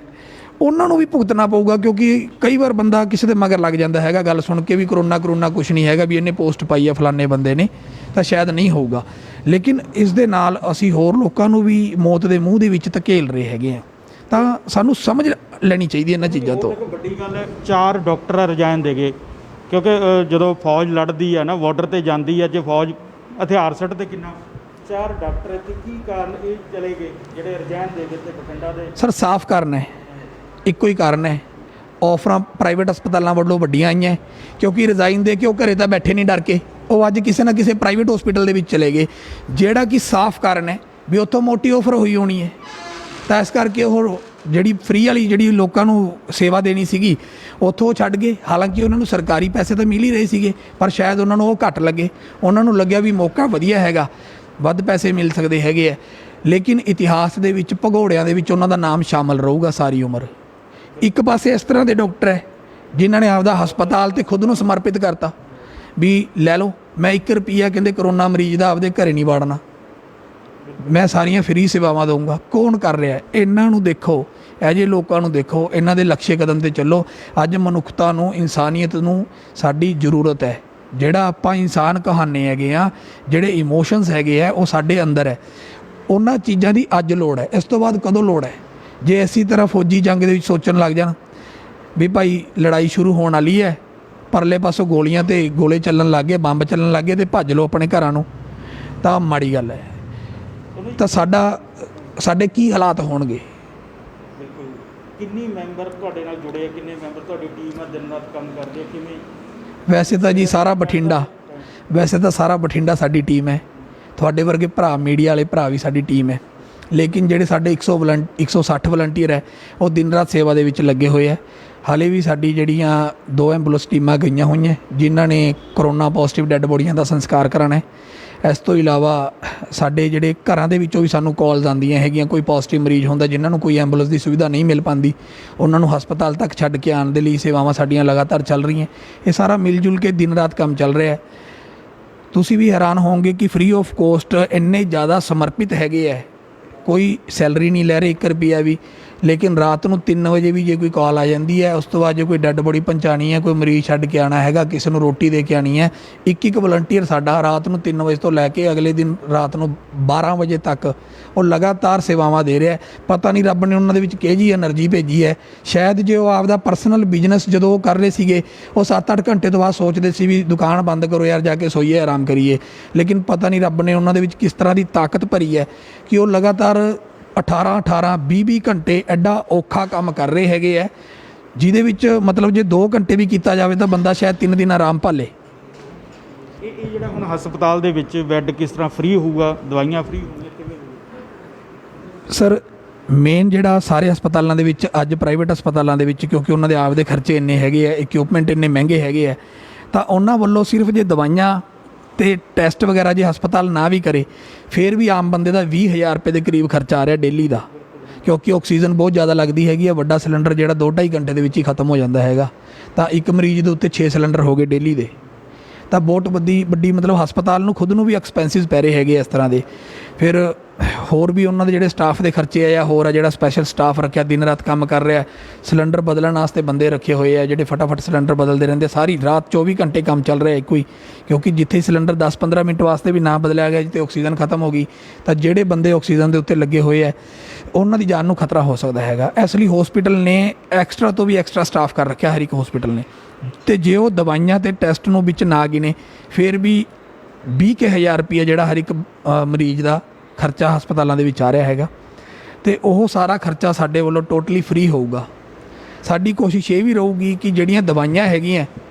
ਉਹਨਾਂ ਨੂੰ ਵੀ ਭੁਗਤਣਾ ਪਊਗਾ, ਕਿਉਂਕਿ ਕਈ ਵਾਰ ਬੰਦਾ ਕਿਸੇ ਦੇ ਮਗਰ ਲੱਗ ਜਾਂਦਾ ਹੈਗਾ ਗੱਲ ਸੁਣ ਕੇ ਵੀ ਕਰੋਨਾ ਕੁਛ ਨਹੀਂ ਹੈਗਾ, ਵੀ ਇਹਨੇ ਪੋਸਟ ਪਾਈ ਹੈ ਫਲਾਣੇ ਬੰਦੇ ਨੇ, ਤਾਂ ਸ਼ਾਇਦ ਨਹੀਂ ਹੋਊਗਾ। ਲੇਕਿਨ ਇਸ ਦੇ ਨਾਲ ਅਸੀਂ ਹੋਰ ਲੋਕਾਂ ਨੂੰ ਵੀ ਮੌਤ ਦੇ ਮੂੰਹ ਦੇ ਵਿੱਚ ਧਕੇਲ ਰਹੇ ਹੈਗੇ ਆ, ਤਾਂ ਸਾਨੂੰ ਸਮਝ ਲੈਣੀ ਚਾਹੀਦੀ ਇਹਨਾਂ ਚੀਜ਼ਾਂ ਤੋਂ। ਵੱਡੀ ਗੱਲ ਹੈ, 4 ਡਾਕਟਰ ਰਿਜ਼ਾਈਨ ਦੇ ਗਏ, ਕਿਉਂਕਿ ਜਦੋਂ ਫੌਜ ਲੜਦੀ ਹੈ ਨਾ, ਬਾਰਡਰ ਤੇ ਜਾਂਦੀ ਹੈ, ਜੇ ਫੌਜ ਹਥਿਆਰ ਸੱਟ ਤੇ ਕਿੰਨਾ 4 ਡਾਕਟਰ ਇੱਥੇ ਕੀ ਕਾਰਨ ਇਹ ਚਲੇ ਗਏ ਜਿਹੜੇ ਰਿਜ਼ਾਈਨ ਦੇ ਗਏ ਤੇ ਬਠਿੰਡਾ ਦੇ? ਸਰ ਸਾਫ਼ ਕਾਰਨ ਹੈ, ਇੱਕੋ ਹੀ ਕਾਰਨ ਹੈ, ਆਫਰਾਂ ਪ੍ਰਾਈਵੇਟ ਹਸਪਤਾਲਾਂ ਵੱਲੋਂ ਵੱਡੀਆਂ ਆਈਆਂ, ਕਿਉਂਕਿ ਰਿਜ਼ਾਈਨ ਦੇ ਕੇ ਉਹ ਘਰੇ ਤਾਂ ਬੈਠੇ ਨਹੀਂ ਡਰ ਕੇ, ਉਹ ਅੱਜ ਕਿਸੇ ਨਾ ਕਿਸੇ ਪ੍ਰਾਈਵੇਟ ਹਸਪੀਟਲ ਦੇ ਵਿੱਚ ਚਲੇ ਗਏ, ਜਿਹੜਾ ਕਿ ਸਾਫ਼ ਕਾਰਨ ਹੈ ਵੀ ਉੱਥੋਂ ਮੋਟੀ ਆਫਰ ਹੋਈ ਹੋਣੀ ਹੈ, ਤਾਂ ਇਸ ਕਰਕੇ ਉਹ ਜਿਹੜੀ ਫ੍ਰੀ ਵਾਲੀ ਜਿਹੜੀ ਲੋਕਾਂ ਨੂੰ ਸੇਵਾ ਦੇਣੀ ਸੀਗੀ ਉੱਥੋਂ ਛੱਡ ਗਏ। ਹਾਲਾਂਕਿ ਉਹਨਾਂ ਨੂੰ ਸਰਕਾਰੀ ਪੈਸੇ ਤਾਂ ਮਿਲ ਹੀ ਰਹੇ ਸੀਗੇ, ਪਰ ਸ਼ਾਇਦ ਉਹਨਾਂ ਨੂੰ ਉਹ ਘੱਟ ਲੱਗੇ, ਉਹਨਾਂ ਨੂੰ ਲੱਗਿਆ ਵੀ ਮੌਕਾ ਵਧੀਆ ਹੈਗਾ, ਵੱਧ ਪੈਸੇ ਮਿਲ ਸਕਦੇ ਹੈਗੇ ਆ। ਲੇਕਿਨ ਇਤਿਹਾਸ ਦੇ ਵਿੱਚ ਭਗੌੜਿਆਂ ਦੇ ਵਿੱਚ ਉਹਨਾਂ ਦਾ ਨਾਮ ਸ਼ਾਮਲ ਰਹੂਗਾ ਸਾਰੀ ਉਮਰ। ਇੱਕ ਪਾਸੇ ਇਸ ਤਰ੍ਹਾਂ ਦੇ ਡਾਕਟਰ ਹੈ ਜਿਨ੍ਹਾਂ ਨੇ ਆਪਦਾ ਹਸਪਤਾਲ ਤੇ ਖੁਦ ਨੂੰ ਸਮਰਪਿਤ ਕਰਤਾ ਵੀ ਲੈ ਲਓ, ਮੈਂ 1 ਰੁਪਈਆ ਕਹਿੰਦੇ ਕਰੋਨਾ ਮਰੀਜ਼ ਦਾ ਆਪਦੇ ਘਰੇ ਨਹੀਂ ਵਾੜਨਾ, ਮੈਂ ਸਾਰੀਆਂ ਫ੍ਰੀ ਸੇਵਾਵਾਂ ਦਊਂਗਾ। ਕੌਣ ਕਰ ਰਿਹਾ? ਇਹਨਾਂ ਨੂੰ ਦੇਖੋ, ਇਹੋ ਜਿਹੇ ਲੋਕਾਂ ਨੂੰ ਦੇਖੋ, ਇਹਨਾਂ ਦੇ ਲਕਸ਼ੇ ਕਦਮ 'ਤੇ ਚੱਲੋ। ਅੱਜ ਮਨੁੱਖਤਾ ਨੂੰ, ਇਨਸਾਨੀਅਤ ਨੂੰ ਸਾਡੀ ਜ਼ਰੂਰਤ ਹੈ। ਜਿਹੜਾ ਆਪਾਂ ਇਨਸਾਨ ਕਹਾਣੇ ਹੈਗੇ ਆ, ਜਿਹੜੇ ਇਮੋਸ਼ਨਸ ਹੈਗੇ ਆ, ਉਹ ਸਾਡੇ ਅੰਦਰ ਹੈ, ਉਹਨਾਂ ਚੀਜ਼ਾਂ ਦੀ ਅੱਜ ਲੋੜ ਹੈ। ਇਸ ਤੋਂ ਬਾਅਦ ਕਦੋਂ ਲੋੜ ਹੈ? ਜੇ ਇਸੇ ਤਰ੍ਹਾਂ ਫੌਜੀ ਜੰਗ ਦੇ ਵਿੱਚ ਸੋਚਣ ਲੱਗ ਜਾਣ ਵੀ ਭਾਈ ਲੜਾਈ ਸ਼ੁਰੂ ਹੋਣ ਵਾਲੀ ਹੈ, ਪਰਲੇ ਪਾਸੋਂ ਗੋਲੀਆਂ ਤੇ ਗੋਲੇ ਚੱਲਣ ਲੱਗ ਗਏ, ਬੰਬ ਚੱਲਣ ਲੱਗ ਗਏ, ਤੇ ਭੱਜ ਲਓ ਆਪਣੇ ਘਰਾਂ ਨੂੰ, ਤਾਂ ਮਾੜੀ ਗੱਲ ਹੈ। ਤਾਂ ਸਾਡੇ ਕੀ ਹਾਲਾਤ ਹੋਣਗੇ? ਬਿਲਕੁਲ। ਕਿੰਨੀ ਮੈਂਬਰ ਤੁਹਾਡੇ ਨਾਲ ਜੁੜੇ ਆ, ਕਿੰਨੇ ਮੈਂਬਰ ਤੁਹਾਡੀ ਟੀਮ ਆ ਦਿਨ ਰਾਤ ਕੰਮ ਕਰਦੇ ਆ, ਕਿਵੇਂ? ਵੈਸੇ ਤਾਂ ਜੀ ਸਾਰਾ ਬਠਿੰਡਾ ਸਾਡੀ ਟੀਮ ਹੈ। ਤੁਹਾਡੇ ਵਰਗੇ ਭਰਾ ਮੀਡੀਆ ਵਾਲੇ ਭਰਾ ਵੀ ਸਾਡੀ ਟੀਮ ਹੈ, ਲੇਕਿਨ ਜਿਹੜੇ ਸਾਡੇ 160 ਵਲੰਟੀਅਰ ਹੈ ਉਹ ਦਿਨ ਰਾਤ ਸੇਵਾ ਦੇ ਵਿੱਚ ਲੱਗੇ ਹੋਏ ਹੈ। ਹਾਲੇ ਵੀ ਸਾਡੀ ਜਿਹੜੀਆਂ 2 ਐਂਬੂਲੈਂਸ ਟੀਮਾਂ ਗਈਆਂ ਹੋਈਆਂ ਜਿਨ੍ਹਾਂ ਨੇ ਕਰੋਨਾ ਪੋਜ਼ਿਟਿਵ ਡੈੱਡ ਬੋਡੀਆਂ ਦਾ ਸੰਸਕਾਰ ਕਰਾਉਣਾ ਹੈ। ਇਸ ਤੋਂ ਇਲਾਵਾ ਸਾਡੇ ਜਿਹੜੇ ਘਰਾਂ ਦੇ ਵਿੱਚੋਂ ਵੀ ਸਾਨੂੰ ਕਾਲਸ ਆਉਂਦੀਆਂ ਹੈਗੀਆਂ, ਕੋਈ ਪੋਜ਼ਿਟਿਵ ਮਰੀਜ਼ ਹੁੰਦਾ ਜਿਨ੍ਹਾਂ ਨੂੰ ਕੋਈ ਐਂਬੂਲੈਂਸ ਦੀ ਸੁਵਿਧਾ ਨਹੀਂ ਮਿਲ ਪਾਉਂਦੀ, ਉਹਨਾਂ ਨੂੰ ਹਸਪਤਾਲ ਤੱਕ ਛੱਡ ਕੇ ਆਉਣ ਦੇ ਲਈ ਸੇਵਾਵਾਂ ਸਾਡੀਆਂ ਲਗਾਤਾਰ ਚੱਲ ਰਹੀਆਂ। ਇਹ ਸਾਰਾ ਮਿਲ ਜੁਲ ਕੇ ਦਿਨ ਰਾਤ ਕੰਮ ਚੱਲ ਰਿਹਾ ਹੈ। ਤੁਸੀਂ ਵੀ ਹੈਰਾਨ ਹੋਵੋਗੇ ਕਿ ਫ੍ਰੀ ਆਫ ਕੋਸਟ ਇੰਨੇ ਜ਼ਿਆਦਾ ਸਮਰਪਿਤ ਹੈਗੇ ਹੈ, ਕੋਈ ਸੈਲਰੀ ਨਹੀਂ ਲੈ ਰਹੇ 1 ਰੁਪਿਆ ਵੀ, ਲੇਕਿਨ ਰਾਤ ਨੂੰ 3 ਵਜੇ ਵੀ ਜੇ ਕੋਈ ਕਾਲ ਆ ਜਾਂਦੀ ਹੈ, ਉਸ ਤੋਂ ਬਾਅਦ ਜੇ ਕੋਈ ਡੈੱਡ ਬੋਡੀ ਪਹੁੰਚਾਉਣੀ ਹੈ, ਕੋਈ ਮਰੀਜ਼ ਛੱਡ ਕੇ ਆਉਣਾ ਹੈਗਾ, ਕਿਸੇ ਨੂੰ ਰੋਟੀ ਦੇ ਕੇ ਆਉਣੀ ਹੈ, ਇੱਕ ਵਲੰਟੀਅਰ ਸਾਡਾ ਰਾਤ ਨੂੰ 3 ਵਜੇ ਤੋਂ ਲੈ ਕੇ ਅਗਲੇ ਦਿਨ ਰਾਤ ਨੂੰ 12 ਵਜੇ ਤੱਕ ਉਹ ਲਗਾਤਾਰ ਸੇਵਾਵਾਂ ਦੇ ਰਿਹਾ। ਪਤਾ ਨਹੀਂ ਰੱਬ ਨੇ ਉਹਨਾਂ ਦੇ ਵਿੱਚ ਕਿਹੋ ਜਿਹੀ ਐਨਰਜੀ ਭੇਜੀ ਹੈ। ਸ਼ਾਇਦ ਜੇ ਉਹ ਆਪਦਾ ਪਰਸਨਲ ਬਿਜ਼ਨਸ ਜਦੋਂ ਉਹ ਕਰ ਰਹੇ ਸੀਗੇ, ਉਹ 7-8 ਘੰਟੇ ਤੋਂ ਬਾਅਦ ਸੋਚਦੇ ਸੀ ਵੀ ਦੁਕਾਨ ਬੰਦ ਕਰੋ ਯਾਰ, ਜਾ ਕੇ ਸੋਈਏ, ਆਰਾਮ ਕਰੀਏ, ਲੇਕਿਨ ਪਤਾ ਨਹੀਂ ਰੱਬ ਨੇ ਉਹਨਾਂ ਦੇ ਵਿੱਚ ਕਿਸ ਤਰ੍ਹਾਂ ਦੀ ਤਾਕਤ ਭਰੀ ਹੈ ਕਿ ਉਹ ਲਗਾਤਾਰ 18-20 ਘੰਟੇ ਐਡਾ ਔਖਾ ਕੰਮ ਕਰ ਰਹੇ ਹੈਗੇ ਹੈ, ਜਿਹਦੇ ਵਿੱਚ ਮਤਲਬ ਜੇ 2 ਘੰਟੇ ਵੀ ਕੀਤਾ ਜਾਵੇ ਤਾਂ ਬੰਦਾ ਸ਼ਾਇਦ 3 ਦਿਨ ਆਰਾਮ ਭਾਲੇ। ਇਹ ਜਿਹੜਾ ਹੁਣ ਹਸਪਤਾਲ ਦੇ ਵਿੱਚ ਬੈੱਡ ਕਿਸ ਤਰ੍ਹਾਂ ਫ੍ਰੀ ਹੋਊਗਾ, ਦਵਾਈਆਂ ਫ੍ਰੀ ਹੋਣਗੀਆਂ, ਕਿਵੇਂ ਸਰ ਮੇਨ ਜਿਹੜਾ ਸਾਰੇ ਹਸਪਤਾਲਾਂ ਦੇ ਵਿੱਚ ਅੱਜ ਪ੍ਰਾਈਵੇਟ ਹਸਪਤਾਲਾਂ ਦੇ ਵਿੱਚ, ਕਿਉਂਕਿ ਉਹਨਾਂ ਦੇ ਆਪਦੇ ਖਰਚੇ ਇੰਨੇ ਹੈਗੇ ਆ, ਇਕਵਿਪਮੈਂਟ ਇੰਨੇ ਮਹਿੰਗੇ ਹੈਗੇ ਆ, ਤਾਂ ਉਹਨਾਂ ਵੱਲੋਂ ਸਿਰਫ ਜੇ ਦਵਾਈਆਂ ਤੇ ਟੈਸਟ ਵਗੈਰਾ ਜੇ ਹਸਪਤਾਲ ਨਾ ਵੀ ਕਰੇ ਫਿਰ ਵੀ ਆਮ ਬੰਦੇ ਦਾ 20,000 ਰੁਪਏ ਦੇ ਕਰੀਬ ਖਰਚਾ ਆ ਰਿਹਾ ਡੇਲੀ ਦਾ, ਕਿਉਂਕਿ ਆਕਸੀਜਨ ਬਹੁਤ ਜ਼ਿਆਦਾ ਲੱਗਦੀ ਹੈਗੀ ਹੈ। ਵੱਡਾ ਸਿਲੰਡਰ ਜਿਹੜਾ 2-2.5 ਘੰਟੇ ਦੇ ਵਿੱਚ ਹੀ ਖਤਮ ਹੋ ਜਾਂਦਾ ਹੈਗਾ, ਤਾਂ ਇੱਕ ਮਰੀਜ਼ ਦੇ ਉੱਤੇ 6 ਸਿਲੰਡਰ ਹੋ ਗਏ ਡੇਲੀ ਦੇ, ਤਾਂ ਬਹੁਤ ਵੱਡੀ ਮਤਲਬ ਹਸਪਤਾਲ ਨੂੰ ਖੁਦ ਨੂੰ ਵੀ ਐਕਸਪੈਂਸਿਸ ਪੈ ਰਹੇ ਹੈਗੇ ਇਸ ਤਰ੍ਹਾਂ ਦੇ। ਫਿਰ ਹੋਰ ਵੀ ਉਹਨਾਂ ਦੇ ਜਿਹੜੇ ਸਟਾਫ ਦੇ ਖਰਚੇ ਆ ਜਾਂ ਹੋਰ ਆ, ਜਿਹੜਾ ਸਪੈਸ਼ਲ ਸਟਾਫ ਰੱਖਿਆ ਦਿਨ ਰਾਤ ਕੰਮ ਕਰ ਰਿਹਾ, ਸਿਲੰਡਰ ਬਦਲਣ ਵਾਸਤੇ ਬੰਦੇ ਰੱਖੇ ਹੋਏ ਆ ਜਿਹੜੇ ਫਟਾਫਟ ਸਿਲੰਡਰ ਬਦਲਦੇ ਰਹਿੰਦੇ, ਸਾਰੀ ਰਾਤ 24 ਘੰਟੇ ਕੰਮ ਚੱਲ ਰਿਹਾ ਇੱਕੋ ਹੀ, ਕਿਉਂਕਿ ਜਿੱਥੇ ਸਿਲੰਡਰ 10-15 ਮਿੰਟ ਵਾਸਤੇ ਵੀ ਨਾ ਬਦਲਿਆ ਗਿਆ, ਜਿੱਥੇ ਆਕਸੀਜਨ ਖਤਮ ਹੋ ਗਈ, ਤਾਂ ਜਿਹੜੇ ਬੰਦੇ ਆਕਸੀਜਨ ਦੇ ਉੱਤੇ ਲੱਗੇ ਹੋਏ ਆ ਉਹਨਾਂ ਦੀ ਜਾਨ ਨੂੰ ਖਤਰਾ ਹੋ ਸਕਦਾ ਹੈਗਾ। ਇਸ ਲਈ ਹਸਪੀਟਲ ਨੇ ਐਕਸਟਰਾ ਤੋਂ ਵੀ ਐਕਸਟਰਾ ਸਟਾਫ ਕਰ ਰੱਖਿਆ ਹਰ ਇੱਕ ਹਸਪੀਟਲ ਨੇ, ਤੇ ਜੇ ਉਹ ਦਵਾਈਆਂ ਤੇ ਟੈਸਟ ਨੂੰ ਵਿੱਚ ਨਾ ਗਿਣੇ ਫਿਰ ਵੀ 20,000 ਰੁਪਈਆ ਜਿਹੜਾ ਹਰ ਇੱਕ ਮਰੀਜ਼ ਦਾ ਖਰਚਾ ਹਸਪਤਾਲਾਂ ਦੇ ਵਿੱਚ ਆ ਰਿਹਾ ਹੈਗਾ, ਤੇ ਉਹ ਸਾਰਾ ਖਰਚਾ ਸਾਡੇ ਵੱਲੋਂ ਟੋਟਲੀ ਫ੍ਰੀ ਹੋਊਗਾ। ਸਾਡੀ ਕੋਸ਼ਿਸ਼ ਇਹ ਵੀ ਰਹੂਗੀ ਕਿ ਜਿਹੜੀਆਂ ਦਵਾਈਆਂ ਹੈਗੀਆਂ,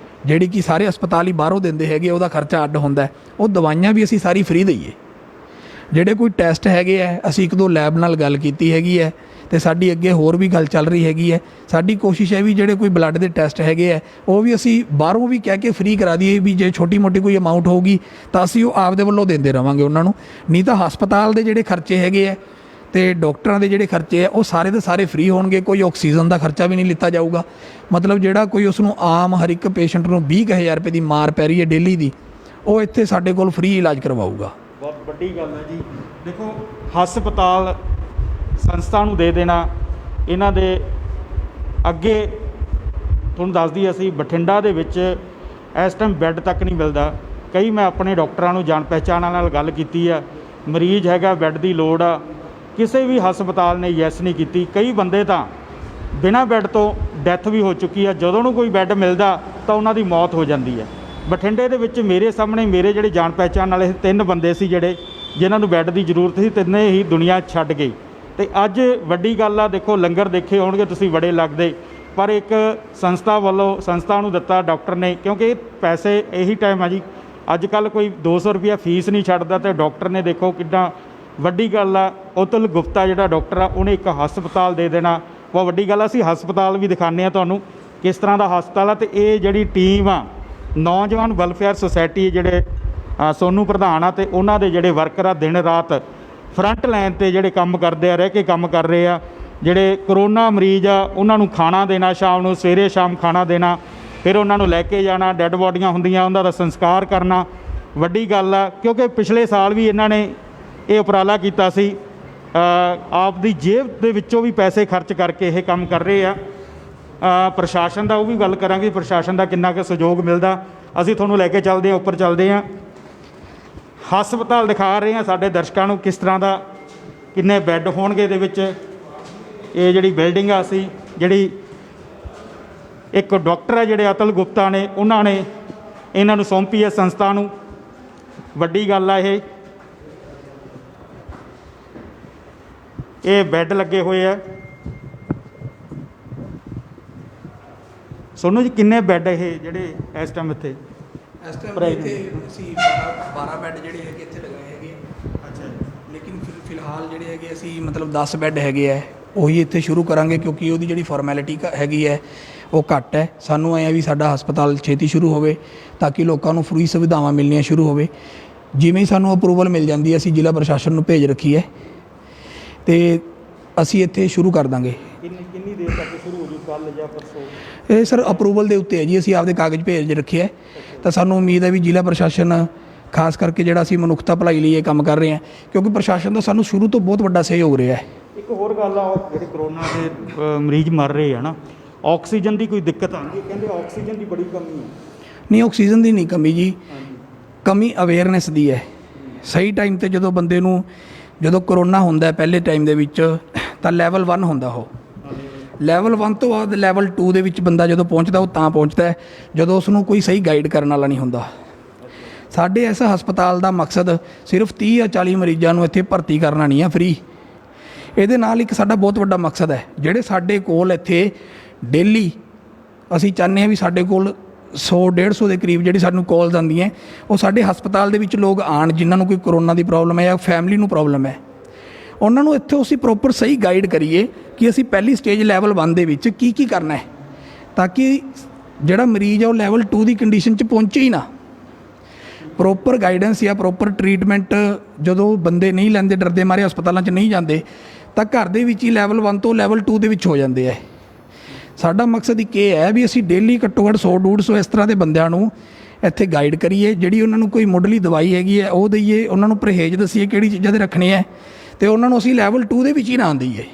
ਜਿਹੜੀ ਕਿ ਸਾਰੇ ਹਸਪਤਾਲ ਹੀ ਬਾਹਰੋਂ ਦਿੰਦੇ ਹੈਗੇ, ਉਹਦਾ ਖਰਚਾ ਅੱਡ ਹੁੰਦਾ, ਉਹ ਦਵਾਈਆਂ ਵੀ ਅਸੀਂ ਸਾਰੀ ਫ੍ਰੀ ਦਈਏ। ਜਿਹੜੇ ਕੋਈ ਟੈਸਟ ਹੈਗੇ ਆ, ਅਸੀਂ 1-2 ਲੈਬ ਨਾਲ ਗੱਲ ਕੀਤੀ ਹੈਗੀ ਹੈ, ਤੇ ਸਾਡੀ ਅੱਗੇ ਹੋਰ ਵੀ ਗੱਲ ਚੱਲ ਰਹੀ ਹੈਗੀ ਹੈ। ਸਾਡੀ ਕੋਸ਼ਿਸ਼ ਹੈ ਵੀ ਜਿਹੜੇ ਕੋਈ ਬਲੱਡ ਦੇ ਟੈਸਟ ਹੈਗੇ ਆ ਉਹ ਵੀ ਅਸੀਂ ਬਾਹਰੋਂ ਵੀ ਕਹਿ ਕੇ ਫ੍ਰੀ ਕਰਾ ਦਈਏ, ਵੀ ਜੇ ਛੋਟੀ ਮੋਟੀ ਕੋਈ ਅਮਾਊਂਟ ਹੋਊਗੀ ਤਾਂ ਅਸੀਂ ਉਹ ਆਪਦੇ ਵੱਲੋਂ ਦਿੰਦੇ ਰਵਾਂਗੇ ਉਹਨਾਂ ਨੂੰ, ਨਹੀਂ ਤਾਂ ਹਸਪਤਾਲ ਦੇ ਜਿਹੜੇ ਖਰਚੇ ਹੈਗੇ ਆ ਤੇ ਡਾਕਟਰਾਂ ਦੇ ਜਿਹੜੇ ਖਰਚੇ ਆ ਉਹ ਸਾਰੇ ਦੇ ਸਾਰੇ ਫ੍ਰੀ ਹੋਣਗੇ। ਕੋਈ ਆਕਸੀਜਨ ਦਾ ਖਰਚਾ ਵੀ ਨਹੀਂ ਲਿੱਤਾ ਜਾਊਗਾ। ਮਤਲਬ ਜਿਹੜਾ ਕੋਈ ਉਸ ਨੂੰ ਆਮ ਹਰ ਇੱਕ ਪੇਸ਼ੈਂਟ ਨੂੰ 20,000 ਰੁਪਏ ਦੀ ਮਾਰ ਪੈ ਰਹੀ ਹੈ ਡੇਲੀ ਦੀ, ਉਹ ਇੱਥੇ ਸਾਡੇ ਕੋਲ ਫ੍ਰੀ ਇਲਾਜ ਕਰਵਾਊਗਾ। ਬਹੁਤ ਵੱਡੀ ਗੱਲ ਹੈ ਜੀ। ਦੇਖੋ ਹਸਪਤਾਲ ਸੰਸਥਾ ਨੂੰ ਦੇ ਦੇਣਾ, ਇਹਨਾਂ ਦੇ ਅੱਗੇ ਤੁਹਾਨੂੰ ਦੱਸ ਦਈਏ ਅਸੀਂ ਬਠਿੰਡਾ ਦੇ ਵਿੱਚ ਇਸ ਟਾਈਮ ਬੈੱਡ ਤੱਕ ਨਹੀਂ ਮਿਲਦਾ। ਕਈ ਮੈਂ ਆਪਣੇ ਡਾਕਟਰਾਂ ਨੂੰ ਜਾਣ ਪਹਿਚਾਣ ਨਾਲ ਗੱਲ ਕੀਤੀ ਆ, ਮਰੀਜ਼ ਹੈਗਾ ਬੈੱਡ ਦੀ ਲੋੜ ਆ, ਕਿਸੇ ਵੀ ਹਸਪਤਾਲ ਨੇ ਯੈਸ ਨਹੀਂ ਕੀਤੀ। ਕਈ ਬੰਦੇ ਤਾਂ ਬਿਨਾਂ ਬੈੱਡ ਤੋਂ ਡੈਥ ਵੀ ਹੋ ਚੁੱਕੀ ਆ, ਜਦੋਂ ਨੂੰ ਕੋਈ ਬੈੱਡ ਮਿਲਦਾ ਤਾਂ ਉਹਨਾਂ ਦੀ ਮੌਤ ਹੋ ਜਾਂਦੀ ਹੈ। ਬਠਿੰਡੇ ਦੇ ਵਿੱਚ ਮੇਰੇ ਸਾਹਮਣੇ ਮੇਰੇ ਜਿਹੜੇ ਜਾਣ ਪਹਿਚਾਣ ਵਾਲੇ 3 ਬੰਦੇ ਸੀ ਜਿਨ੍ਹਾਂ ਨੂੰ ਬੈੱਡ ਦੀ ਜ਼ਰੂਰਤ ਸੀ, ਤਿੰਨੇ ਹੀ ਦੁਨੀਆ ਛੱਡ ਗਈ। ਤੇ ਅੱਜ ਵੱਡੀ ਗੱਲ ਆ, ਦੇਖੋ ਲੰਗਰ ਦੇਖੇ ਹੋਣਗੇ ਤੁਸੀਂ ਬੜੇ ਲੱਗਦੇ, ਪਰ ਇੱਕ ਸੰਸਥਾ ਵੱਲੋਂ ਸੰਸਥਾ ਨੂੰ ਦਿੱਤਾ ਡਾਕਟਰ ਨੇ, ਕਿਉਂਕਿ ਇਹ ਪੈਸੇ ਇਹੀ ਟਾਈਮ ਆ ਜੀ, ਅੱਜ ਕੱਲ੍ਹ ਕੋਈ 200 ਰੁਪਈਆ ਫੀਸ ਨਹੀਂ ਛੱਡਦਾ, ਤੇ ਡਾਕਟਰ ਨੇ ਦੇਖੋ ਕਿੱਦਾਂ ਵੱਡੀ ਗੱਲ ਆ। ਅਤੁਲ ਗੁਪਤਾ ਜਿਹੜਾ ਡਾਕਟਰ ਆ, ਉਹਨੇ ਇੱਕ ਹਸਪਤਾਲ ਦੇ ਦੇਣਾ, ਬਹੁਤ ਵੱਡੀ ਗੱਲ ਆ। ਅਸੀਂ ਹਸਪਤਾਲ ਵੀ ਦਿਖਾਉਂਦੇ ਹਾਂ ਤੁਹਾਨੂੰ ਕਿਸ ਤਰ੍ਹਾਂ ਦਾ ਹਸਪਤਾਲ ਆ। ਤੇ ਇਹ ਜਿਹੜੀ ਟੀਮ ਆ ਨੌਜਵਾਨ ਵੈਲਫੇਅਰ ਸੁਸਾਇਟੀ ਜਿਹੜੇ ਸੋਨੂ ਪ੍ਰਧਾਨ ਆ, ਤੇ ਉਹਨਾਂ ਦੇ ਜਿਹੜੇ ਵਰਕਰ ਆ ਦਿਨ ਰਾਤ ਫਰੰਟ ਲਾਈਨ 'ਤੇ ਜਿਹੜੇ ਕੰਮ ਕਰਦੇ ਆ, ਰਹਿ ਕੇ ਕੰਮ ਕਰ ਰਹੇ ਆ। ਜਿਹੜੇ ਕਰੋਨਾ ਮਰੀਜ਼ ਆ ਉਹਨਾਂ ਨੂੰ ਖਾਣਾ ਦੇਣਾ, ਸ਼ਾਮ ਨੂੰ ਸਵੇਰੇ ਸ਼ਾਮ ਖਾਣਾ ਦੇਣਾ, ਫਿਰ ਉਹਨਾਂ ਨੂੰ ਲੈ ਕੇ ਜਾਣਾ, ਡੈੱਡ ਬੋਡੀਆਂ ਹੁੰਦੀਆਂ ਉਹਨਾਂ ਦਾ ਸੰਸਕਾਰ ਕਰਨਾ, ਵੱਡੀ ਗੱਲ ਆ। ਕਿਉਂਕਿ ਪਿਛਲੇ ਸਾਲ ਵੀ ਇਹਨਾਂ ਨੇ ਇਹ ਉਪਰਾਲਾ ਕੀਤਾ ਸੀ, ਆਪ ਦੀ ਜੇਬ ਦੇ ਵਿੱਚੋਂ ਵੀ ਪੈਸੇ ਖਰਚ ਕਰਕੇ ਇਹ ਕੰਮ ਕਰ ਰਹੇ ਆ। ਪ੍ਰਸ਼ਾਸਨ ਦਾ ਉਹ ਵੀ ਗੱਲ ਕਰਾਂਗੇ, ਪ੍ਰਸ਼ਾਸਨ ਦਾ ਕਿੰਨਾ ਕੁ ਸਹਿਯੋਗ ਮਿਲਦਾ। ਅਸੀਂ ਤੁਹਾਨੂੰ ਲੈ ਕੇ ਚੱਲਦੇ ਹਾਂ, ਉੱਪਰ ਚੱਲਦੇ ਹਾਂ, ਹਸਪਤਾਲ ਦਿਖਾ ਰਹੇ ਹਾਂ ਸਾਡੇ ਦਰਸ਼ਕਾਂ ਨੂੰ ਕਿਸ ਤਰ੍ਹਾਂ ਦਾ, ਕਿੰਨੇ ਬੈੱਡ ਹੋਣਗੇ ਇਹਦੇ ਵਿੱਚ। ਇਹ ਜਿਹੜੀ ਬਿਲਡਿੰਗ ਆ, ਅਸੀਂ ਜਿਹੜੀ ਇੱਕ ਡਾਕਟਰ ਹੈ ਜਿਹੜੇ ਅਤੁਲ ਗੁਪਤਾ ਨੇ, ਉਹਨਾਂ ਨੇ ਇਹਨਾਂ ਨੂੰ ਸੌਂਪੀ ਹੈ ਸੰਸਥਾ ਨੂੰ, ਵੱਡੀ ਗੱਲ ਆ। ਇਹ ਬੈੱਡ ਲੱਗੇ ਹੋਏ ਆ। ਸੋਨੂੰ ਜੀ ਕਿੰਨੇ ਬੈੱਡ ਇਹ ਜਿਹੜੇ ਇਸ ਟਾਈਮ ਇੱਥੇ? ਇਸ ਟਾਈਮ ਇੱਥੇ ਅਸੀਂ 12 ਬੈੱਡ ਜਿਹੜੇ ਹੈਗੇ ਇੱਥੇ ਲਗਾਏ ਹੈਗੇ। ਲੇਕਿਨ ਫਿਲਹਾਲ ਜਿਹੜੇ ਹੈਗੇ ਅਸੀਂ ਮਤਲਬ 10 ਬੈੱਡ ਹੈਗੇ ਆ ਉਹੀ ਇੱਥੇ ਸ਼ੁਰੂ ਕਰਾਂਗੇ, ਕਿਉਂਕਿ ਉਹਦੀ ਜਿਹੜੀ ਫਾਰਮੈਲਿਟੀ ਹੈਗੀ ਹੈ ਉਹ ਘੱਟ ਹੈ। ਸਾਨੂੰ ਐਂ ਆ ਵੀ ਸਾਡਾ ਹਸਪਤਾਲ ਛੇਤੀ ਸ਼ੁਰੂ ਹੋਵੇ ਤਾਂ ਕਿ ਲੋਕਾਂ ਨੂੰ ਫ੍ਰੀ ਸੁਵਿਧਾਵਾਂ ਮਿਲਣੀਆਂ ਸ਼ੁਰੂ ਹੋਵੇ। ਜਿਵੇਂ ਹੀ ਸਾਨੂੰ ਅਪਰੂਵਲ ਮਿਲ ਜਾਂਦੀ ਹੈ ਅਸੀਂ ਜ਼ਿਲ੍ਹਾ ਪ੍ਰਸ਼ਾਸਨ ਨੂੰ ਭੇਜ ਰੱਖੀ ਹੈ ਅਤੇ ਅਸੀਂ ਇੱਥੇ ਸ਼ੁਰੂ ਕਰ ਦਾਂਗੇ। ਕਿੰਨੀ ਦੇਰ ਤੱਕ ਸ਼ੁਰੂ ਹੋ ਜੂ, ਕੱਲ੍ਹ ਜਾਂ ਪਰਸੋਂ? ਇਹ ਸਰ ਅਪਰੂਵਲ ਦੇ ਉੱਤੇ ਹੈ ਜੀ, ਅਸੀਂ ਆਪਦੇ ਕਾਗਜ਼ ਭੇਜ ਰੱਖੇ ਹੈ ਤਾਂ ਸਾਨੂੰ ਉਮੀਦ ਹੈ ਵੀ ਜ਼ਿਲ੍ਹਾ ਪ੍ਰਸ਼ਾਸਨ ਖਾਸ ਕਰਕੇ ਜਿਹੜਾ ਅਸੀਂ ਮਨੁੱਖਤਾ ਭਲਾਈ ਲਈ ਇਹ ਕੰਮ ਕਰ ਰਹੇ ਹਾਂ, ਕਿਉਂਕਿ ਪ੍ਰਸ਼ਾਸਨ ਦਾ ਸਾਨੂੰ ਸ਼ੁਰੂ ਤੋਂ ਬਹੁਤ ਵੱਡਾ ਸਹਿਯੋਗ ਰਿਹਾ ਹੈ। ਇੱਕ ਹੋਰ ਗੱਲ ਆ, ਜਿਹੜੇ ਕਰੋਨਾ ਦੇ ਮਰੀਜ਼ ਮਰ ਰਹੇ ਆ ਨਾ, ਆਕਸੀਜਨ ਦੀ ਕੋਈ ਦਿੱਕਤ ਆਉਂਦੀ ਹੈ? ਕਹਿੰਦੇ ਆਕਸੀਜਨ ਦੀ ਬੜੀ ਕਮੀ ਹੈ। ਨਹੀਂ, ਆਕਸੀਜਨ ਦੀ ਨਹੀਂ ਕਮੀ ਜੀ, ਕਮੀ ਅਵੇਅਰਨੈਸ ਦੀ ਹੈ। ਸਹੀ ਟਾਈਮ 'ਤੇ ਜਦੋਂ ਬੰਦੇ ਨੂੰ, ਜਦੋਂ ਕਰੋਨਾ ਹੁੰਦਾ ਪਹਿਲੇ ਟਾਈਮ ਦੇ ਵਿੱਚ ਤਾਂ ਲੈਵਲ 1 ਹੁੰਦਾ, ਉਹ ਲੈਵਲ 1 ਤੋਂ ਬਾਅਦ ਲੈਵਲ 2 ਦੇ ਵਿੱਚ ਬੰਦਾ ਜਦੋਂ ਪਹੁੰਚਦਾ ਉਹ ਤਾਂ ਪਹੁੰਚਦਾ ਜਦੋਂ ਉਸ ਨੂੰ ਕੋਈ ਸਹੀ ਗਾਈਡ ਕਰਨ ਵਾਲਾ ਨਹੀਂ ਹੁੰਦਾ। ਸਾਡੇ ਇਸ ਹਸਪਤਾਲ ਦਾ ਮਕਸਦ ਸਿਰਫ 30 ਜਾਂ 40 ਮਰੀਜ਼ਾਂ ਨੂੰ ਇੱਥੇ ਭਰਤੀ ਕਰਨਾ ਨਹੀਂ ਆ ਫ੍ਰੀ। ਇਹਦੇ ਨਾਲ ਇੱਕ ਸਾਡਾ ਬਹੁਤ ਵੱਡਾ ਮਕਸਦ ਹੈ, ਜਿਹੜੇ ਸਾਡੇ ਕੋਲ ਇੱਥੇ ਡੇਲੀ ਅਸੀਂ ਚਾਹੁੰਦੇ ਹਾਂ ਵੀ ਸਾਡੇ ਕੋਲ 100-150 ਦੇ ਕਰੀਬ ਜਿਹੜੀ ਸਾਨੂੰ ਕਾਲਸ ਆਉਂਦੀਆਂ ਉਹ ਸਾਡੇ ਹਸਪਤਾਲ ਦੇ ਵਿੱਚ ਲੋਕ ਆਉਣ ਜਿਨ੍ਹਾਂ ਨੂੰ ਕੋਈ ਕਰੋਨਾ ਦੀ ਪ੍ਰੋਬਲਮ ਹੈ ਜਾਂ ਫੈਮਿਲੀ ਨੂੰ ਪ੍ਰੋਬਲਮ ਹੈ, ਉਹਨਾਂ ਨੂੰ ਇੱਥੇ ਅਸੀਂ ਪ੍ਰੋਪਰ ਸਹੀ ਗਾਈਡ ਕਰੀਏ ਕਿ ਅਸੀਂ ਪਹਿਲੀ ਸਟੇਜ ਲੈਵਲ 1 ਦੇ ਵਿੱਚ ਕੀ ਕੀ ਕਰਨਾ ਹੈ, ਤਾਂ ਕਿ ਜਿਹੜਾ ਮਰੀਜ਼ ਹੈ ਉਹ ਲੈਵਲ 2 ਦੀ ਕੰਡੀਸ਼ਨ 'ਚ ਪਹੁੰਚੇ ਹੀ ਨਾ। ਪ੍ਰੋਪਰ ਗਾਈਡੈਂਸ ਜਾਂ ਪ੍ਰੋਪਰ ਟਰੀਟਮੈਂਟ ਜਦੋਂ ਬੰਦੇ ਨਹੀਂ ਲੈਂਦੇ, ਡਰਦੇ ਮਾਰੇ ਹਸਪਤਾਲਾਂ 'ਚ ਨਹੀਂ ਜਾਂਦੇ, ਤਾਂ ਘਰ ਦੇ ਵਿੱਚ ਹੀ ਲੈਵਲ 1 ਤੋਂ ਲੈਵਲ 2 ਦੇ ਵਿੱਚ ਹੋ ਜਾਂਦੇ ਹੈ। ਸਾਡਾ ਮਕਸਦ ਇੱਕ ਇਹ ਹੈ ਵੀ ਅਸੀਂ ਡੇਲੀ ਘੱਟੋ ਘੱਟ 100-150 ਇਸ ਤਰ੍ਹਾਂ ਦੇ ਬੰਦਿਆਂ ਨੂੰ ਇੱਥੇ ਗਾਈਡ ਕਰੀਏ, ਜਿਹੜੀ ਉਹਨਾਂ ਨੂੰ ਕੋਈ ਮੁੱਢਲੀ ਦਵਾਈ ਹੈਗੀ ਹੈ ਉਹ ਦਈਏ, ਉਹਨਾਂ ਨੂੰ ਪਰਹੇਜ਼ ਦੱਸੀਏ ਕਿਹੜੀ ਚੀਜ਼ਾਂ ਦੇ ਰੱਖਣੇ ਹੈ, ਅਤੇ ਉਹਨਾਂ ਨੂੰ ਅਸੀਂ ਲੈਵਲ 2 ਦੇ ਵਿੱਚ ਹੀ ਨਾ ਦਈਏ।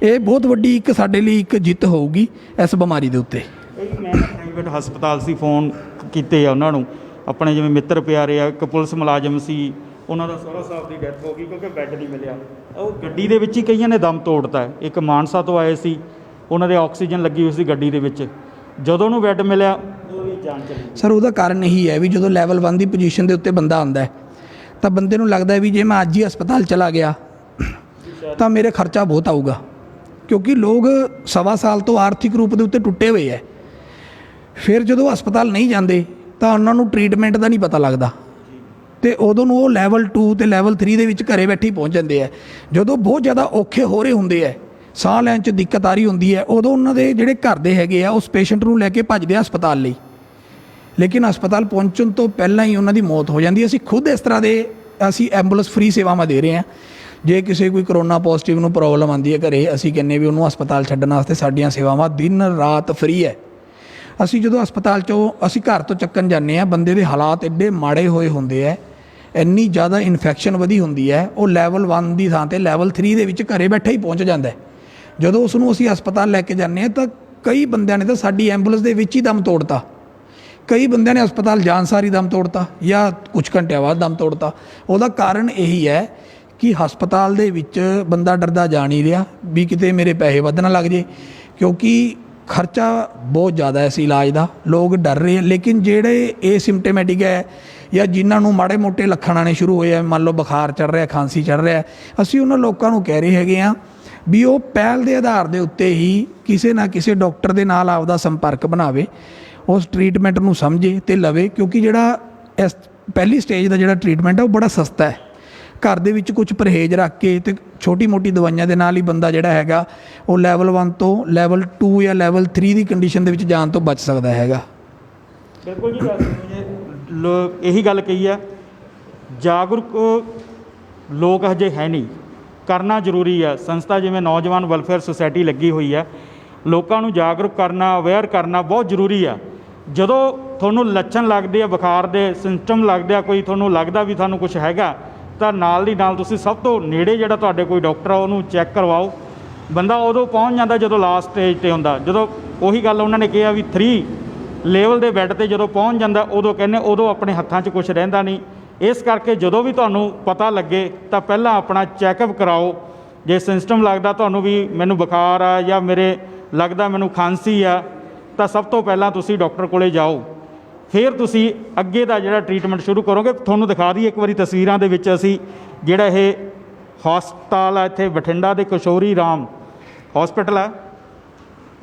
ਇਹ ਬਹੁਤ ਵੱਡੀ ਇੱਕ ਸਾਡੇ ਲਈ ਇੱਕ ਜਿੱਤ ਹੋਊਗੀ ਇਸ ਬਿਮਾਰੀ ਦੇ ਉੱਤੇ। ਮੈਂ ਪ੍ਰਾਈਵੇਟ ਹਸਪਤਾਲ ਸੀ, ਫੋਨ ਕੀਤੇ ਆ ਉਹਨਾਂ ਨੂੰ, ਆਪਣੇ ਜਿਵੇਂ ਮਿੱਤਰ ਪਿਆਰੇ ਆ, ਇੱਕ ਪੁਲਿਸ ਮੁਲਾਜ਼ਮ ਸੀ, ਉਹਨਾਂ ਦਾ ਸਹੁਰਾ ਸਾਹਿਬ ਦੀ ਡੈਥ ਹੋ ਗਈ ਕਿਉਂਕਿ ਬੈੱਡ ਨਹੀਂ ਮਿਲਿਆ। ਉਹ ਗੱਡੀ ਦੇ ਵਿੱਚ ਹੀ ਕਈਆਂ ਨੇ ਦਮ ਤੋੜਤਾ ਹੈ। ਇੱਕ ਮਾਨਸਾ ਤੋਂ ਆਏ ਸੀ, ਉਹਨਾਂ ਦੇ ਆਕਸੀਜਨ ਲੱਗੀ ਹੋਈ ਸੀ ਗੱਡੀ ਦੇ ਵਿੱਚ, ਜਦੋਂ ਉਹਨੂੰ ਬੈੱਡ ਮਿਲਿਆ ਉਹਦੀ ਜਾਨ ਚਲੀ ਗਈ। ਸਰ ਉਹਦਾ ਕਾਰਨ ਇਹੀ ਹੈ ਵੀ ਜਦੋਂ ਲੈਵਲ 1 ਦੀ ਪੋਜੀਸ਼ਨ ਦੇ ਉੱਤੇ ਬੰਦਾ ਆਉਂਦਾ ਹੈ ਤਾਂ ਬੰਦੇ ਨੂੰ ਲੱਗਦਾ ਵੀ ਜੇ ਮੈਂ ਅੱਜ ਹੀ ਹਸਪਤਾਲ ਚਲਾ ਗਿਆ ਤਾਂ ਮੇਰੇ ਖਰਚਾ ਬਹੁਤ ਆਊਗਾ, ਕਿਉਂਕਿ ਲੋਕ 1.25 ਸਾਲ ਤੋਂ ਆਰਥਿਕ ਰੂਪ ਦੇ ਉੱਤੇ ਟੁੱਟੇ ਹੋਏ ਹੈ। ਫਿਰ ਜਦੋਂ ਹਸਪਤਾਲ ਨਹੀਂ ਜਾਂਦੇ ਤਾਂ ਉਹਨਾਂ ਨੂੰ ਟਰੀਟਮੈਂਟ ਦਾ ਨਹੀਂ ਪਤਾ ਲੱਗਦਾ, ਅਤੇ ਉਦੋਂ ਨੂੰ ਉਹ ਲੈਵਲ 2 ਅਤੇ ਲੈਵਲ 3 ਦੇ ਵਿੱਚ ਘਰੇ ਬੈਠੇ ਹੀ ਪਹੁੰਚ ਜਾਂਦੇ ਹੈ। ਜਦੋਂ ਬਹੁਤ ਜ਼ਿਆਦਾ ਔਖੇ ਹੋ ਰਹੇ ਹੁੰਦੇ ਹੈ, ਸਾਹ ਲੈਣ 'ਚ ਦਿੱਕਤ ਆ ਰਹੀ ਹੁੰਦੀ ਹੈ, ਉਦੋਂ ਉਹਨਾਂ ਦੇ ਜਿਹੜੇ ਘਰ ਦੇ ਹੈਗੇ ਆ ਉਸ ਪੇਸ਼ੈਂਟ ਨੂੰ ਲੈ ਕੇ ਭੱਜਦੇ ਆ ਹਸਪਤਾਲ ਲਈ, ਲੇਕਿਨ ਹਸਪਤਾਲ ਪਹੁੰਚਣ ਤੋਂ ਪਹਿਲਾਂ ਹੀ ਉਹਨਾਂ ਦੀ ਮੌਤ ਹੋ ਜਾਂਦੀ ਹੈ। ਅਸੀਂ ਖੁਦ ਇਸ ਤਰ੍ਹਾਂ ਦੇ ਅਸੀਂ ਐਂਬੂਲੈਂਸ ਫ੍ਰੀ ਸੇਵਾਵਾਂ ਦੇ ਰਹੇ ਹਾਂ। ਜੇ ਕਿਸੇ ਕੋਈ ਕਰੋਨਾ ਪੋਜ਼ੀਟਿਵ ਨੂੰ ਪ੍ਰੋਬਲਮ ਆਉਂਦੀ ਹੈ ਘਰੇ, ਅਸੀਂ ਕਹਿੰਦੇ ਵੀ ਉਹਨੂੰ ਹਸਪਤਾਲ ਛੱਡਣ ਵਾਸਤੇ ਸਾਡੀਆਂ ਸੇਵਾਵਾਂ ਦਿਨ ਰਾਤ ਫ੍ਰੀ ਹੈ। ਅਸੀਂ ਜਦੋਂ ਹਸਪਤਾਲ 'ਚੋਂ ਅਸੀਂ ਘਰ ਤੋਂ ਚੱਕਣ ਜਾਂਦੇ ਹਾਂ, ਬੰਦੇ ਦੇ ਹਾਲਾਤ ਐਡੇ ਮਾੜੇ ਹੋਏ ਹੁੰਦੇ ਹੈ, ਇੰਨੀ ਜ਼ਿਆਦਾ ਇਨਫੈਕਸ਼ਨ ਵਧੀ ਹੁੰਦੀ ਹੈ, ਉਹ ਲੈਵਲ 1 ਦੀ ਥਾਂ 'ਤੇ ਲੈਵਲ 3 ਦੇ ਵਿੱਚ ਘਰੇ ਬੈਠੇ ਹੀ ਪਹੁੰਚ ਜਾਂਦਾ ਹੈ। ਜਦੋਂ ਉਸ ਨੂੰ ਅਸੀਂ ਹਸਪਤਾਲ ਲੈ ਕੇ ਜਾਂਦੇ ਹਾਂ ਤਾਂ ਕਈ ਬੰਦਿਆਂ ਨੇ ਤਾਂ ਸਾਡੀ ਐਂਬੂਲੈਂਸ ਦੇ ਵਿੱਚ ਹੀ ਦਮ ਤੋੜਤਾ, ਕਈ ਬੰਦਿਆਂ ਨੇ ਹਸਪਤਾਲ ਜਾਣ ਸਾਰ ਹੀ ਦਮ ਤੋੜਤਾ ਜਾਂ ਕੁਝ ਘੰਟਿਆਂ ਬਾਅਦ ਦਮ ਤੋੜਤਾ। ਉਹਦਾ ਕਾਰਨ ਇਹੀ ਹੈ ਕਿ ਹਸਪਤਾਲ ਦੇ ਵਿੱਚ ਬੰਦਾ ਡਰਦਾ ਜਾ ਨਹੀਂ ਰਿਹਾ ਵੀ ਕਿਤੇ ਮੇਰੇ ਪੈਸੇ ਵੱਧ ਨਾ ਲੱਗ ਜੇ, ਕਿਉਂਕਿ ਖਰਚਾ ਬਹੁਤ ਜ਼ਿਆਦਾ ਹੈ ਇਸ ਇਲਾਜ ਦਾ, ਲੋਕ ਡਰ ਰਹੇ ਹੈ। ਲੇਕਿਨ ਜਿਹੜੇ ਏਸਿਮਟੋਮੈਟਿਕ ਹੈ ਜਾਂ ਜਿਨ੍ਹਾਂ ਨੂੰ ਮਾੜੇ ਮੋਟੇ ਲੱਛਣ ਆਉਣੇ ਸ਼ੁਰੂ ਹੋਏ ਆ, ਮੰਨ ਲਓ ਬੁਖਾਰ ਚੜ੍ਹ ਰਿਹਾ, ਖਾਂਸੀ ਚੜ੍ਹ ਰਿਹਾ, ਅਸੀਂ ਉਹਨਾਂ ਲੋਕਾਂ ਨੂੰ ਕਹਿ ਰਹੇ ਹੈਗੇ ਹਾਂ ਵੀ ਉਹ ਪਹਿਲ ਦੇ ਆਧਾਰ ਦੇ ਉੱਤੇ ਹੀ ਕਿਸੇ ਨਾ ਕਿਸੇ ਡਾਕਟਰ ਦੇ ਨਾਲ ਆਪਦਾ ਸੰਪਰਕ ਬਣਾਵੇ, ਉਸ ਟਰੀਟਮੈਂਟ ਨੂੰ ਸਮਝੇ ਅਤੇ ਲਵੇ, ਕਿਉਂਕਿ ਜਿਹੜਾ ਇਸ ਪਹਿਲੀ ਸਟੇਜ ਦਾ ਜਿਹੜਾ ਟਰੀਟਮੈਂਟ ਹੈ ਉਹ ਬੜਾ ਸਸਤਾ ਹੈ। ਘਰ ਦੇ ਵਿੱਚ ਕੁਝ ਪਰਹੇਜ਼ ਰੱਖ ਕੇ ਅਤੇ ਛੋਟੀ ਮੋਟੀ ਦਵਾਈਆਂ ਦੇ ਨਾਲ ਹੀ ਬੰਦਾ ਜਿਹੜਾ ਹੈਗਾ ਉਹ ਲੈਵਲ 1 ਤੋਂ ਲੈਵਲ 2 ਜਾਂ ਲੈਵਲ 3 ਦੀ ਕੰਡੀਸ਼ਨ ਦੇ ਵਿੱਚ ਜਾਣ ਤੋਂ ਬਚ ਸਕਦਾ ਹੈਗਾ। ਬਿਲਕੁਲ ਜੀ, ਇਹੀ ਗੱਲ ਕਹੀ ਹੈ, ਜਾਗਰੂਕ ਲੋਕ ਹਜੇ ਹੈ ਨਹੀਂ, ਕਰਨਾ ਜ਼ਰੂਰੀ ਹੈ। ਸੰਸਥਾ ਜਿਵੇਂ ਨੌਜਵਾਨ ਵੈਲਫੇਅਰ ਸੁਸਾਇਟੀ ਲੱਗੀ ਹੋਈ ਹੈ, ਲੋਕਾਂ ਨੂੰ ਜਾਗਰੂਕ ਕਰਨਾ, ਅਵੇਅਰ ਕਰਨਾ ਬਹੁਤ ਜ਼ਰੂਰੀ ਆ। ਜਦੋਂ ਤੁਹਾਨੂੰ ਲੱਛਣ ਲੱਗਦੇ ਆ, ਬੁਖਾਰ ਦੇ ਸਿੰਪਟਮ ਲੱਗਦੇ ਆ, ਕੋਈ ਤੁਹਾਨੂੰ ਲੱਗਦਾ ਵੀ ਤੁਹਾਨੂੰ ਕੁਝ ਹੈਗਾ, ਤਾਂ ਨਾਲ ਦੀ ਨਾਲ ਤੁਸੀਂ ਸਭ ਤੋਂ ਨੇੜੇ ਜਿਹੜਾ ਤੁਹਾਡੇ ਕੋਈ ਡਾਕਟਰ ਆ ਉਹਨੂੰ ਚੈੱਕ ਕਰਵਾਓ। ਬੰਦਾ ਉਦੋਂ ਪਹੁੰਚ ਜਾਂਦਾ ਜਦੋਂ ਲਾਸਟ ਸਟੇਜ 'ਤੇ ਹੁੰਦਾ, ਜਦੋਂ ਉਹੀ ਗੱਲ ਉਹਨਾਂ ਨੇ ਕਿਹਾ ਵੀ 3 ਲੈਵਲ ਦੇ ਬੈੱਡ 'ਤੇ ਜਦੋਂ ਪਹੁੰਚ ਜਾਂਦਾ ਉਦੋਂ ਕਹਿੰਦੇ ਉਦੋਂ ਆਪਣੇ ਹੱਥਾਂ 'ਚ ਕੁਝ ਰਹਿੰਦਾ ਨਹੀਂ। ਇਸ ਕਰਕੇ ਜਦੋਂ ਵੀ ਤੁਹਾਨੂੰ ਪਤਾ ਲੱਗੇ ਤਾਂ ਪਹਿਲਾਂ ਆਪਣਾ ਚੈੱਕਅਪ ਕਰਾਓ। ਜੇ ਸਿੰਪਟਮ ਲੱਗਦਾ ਤੁਹਾਨੂੰ ਵੀ ਮੈਨੂੰ ਬੁਖਾਰ ਆ ਜਾਂ ਮੇਰੇ ਲੱਗਦਾ ਮੈਨੂੰ ਖਾਂਸੀ ਆ, ਤਾਂ ਸਭ ਤੋਂ ਪਹਿਲਾਂ ਤੁਸੀਂ ਡਾਕਟਰ ਕੋਲੇ ਜਾਓ, ਫਿਰ ਤੁਸੀਂ ਅੱਗੇ ਦਾ ਜਿਹੜਾ ਟਰੀਟਮੈਂਟ ਸ਼ੁਰੂ ਕਰੋਗੇ। ਤੁਹਾਨੂੰ ਦਿਖਾ ਦਈਏ ਇੱਕ ਵਾਰੀ ਤਸਵੀਰਾਂ ਦੇ ਵਿੱਚ ਅਸੀਂ ਜਿਹੜਾ ਇਹ ਹਸਪਤਾਲ ਆ ਇੱਥੇ ਬਠਿੰਡਾ ਦੇ ਕਿਸ਼ੋਰੀ ਰਾਮ ਹਸਪੀਟਲ ਆ,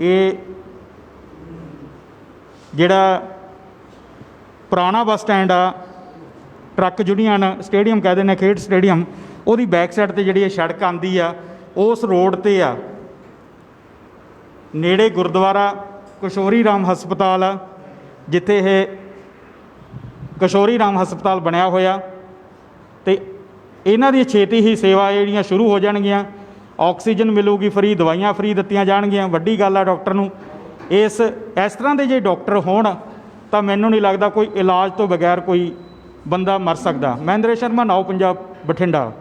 ਇਹ ਜਿਹੜਾ ਪੁਰਾਣਾ ਬੱਸ ਸਟੈਂਡ ਆ, ਟਰੱਕ ਯੂਨੀਅਨ ਸਟੇਡੀਅਮ ਕਹਿ ਦਿੰਦੇ, ਖੇਡ ਸਟੇਡੀਅਮ, ਉਹਦੀ ਬੈਕ ਸਾਈਡ ਤੇ ਜਿਹੜੀ ਇਹ ਸੜਕ ਆਉਂਦੀ ਆ ਉਸ ਰੋਡ ਤੇ ਆ, ਨੇੜੇ ਗੁਰਦੁਆਰਾ ਕਿਸ਼ੋਰੀ ਰਾਮ ਹਸਪਤਾਲ ਆ, ਜਿੱਥੇ ਇਹ ਕਿਸ਼ੋਰੀ ਰਾਮ ਹਸਪਤਾਲ ਬਣਿਆ ਹੋਇਆ। ਤੇ ਇਹਨਾਂ ਦੀ ਛੇਤੀ ਹੀ ਸੇਵਾ ਜਿਹੜੀਆਂ ਸ਼ੁਰੂ ਹੋ ਜਾਣਗੀਆਂ। ਆਕਸੀਜਨ ਮਿਲੂਗੀ ਫਰੀ, ਦਵਾਈਆਂ ਫਰੀ ਦਿੱਤੀਆਂ ਜਾਣਗੀਆਂ। ਵੱਡੀ ਗੱਲ ਆ ਡਾਕਟਰ ਨੂੰ। ਇਸ ਤਰ੍ਹਾਂ ਦੇ ਜੇ ਡਾਕਟਰ ਹੋਣ ਤਾਂ ਮੈਨੂੰ ਨਹੀਂ ਲੱਗਦਾ ਕੋਈ ਇਲਾਜ ਤੋਂ ਬਗੈਰ ਕੋਈ ਬੰਦਾ ਮਰ ਸਕਦਾ। ਮਹਿੰਦਰ ਸ਼ਰਮਾ, ਨਾਓ ਪੰਜਾਬ, ਬਠਿੰਡਾ।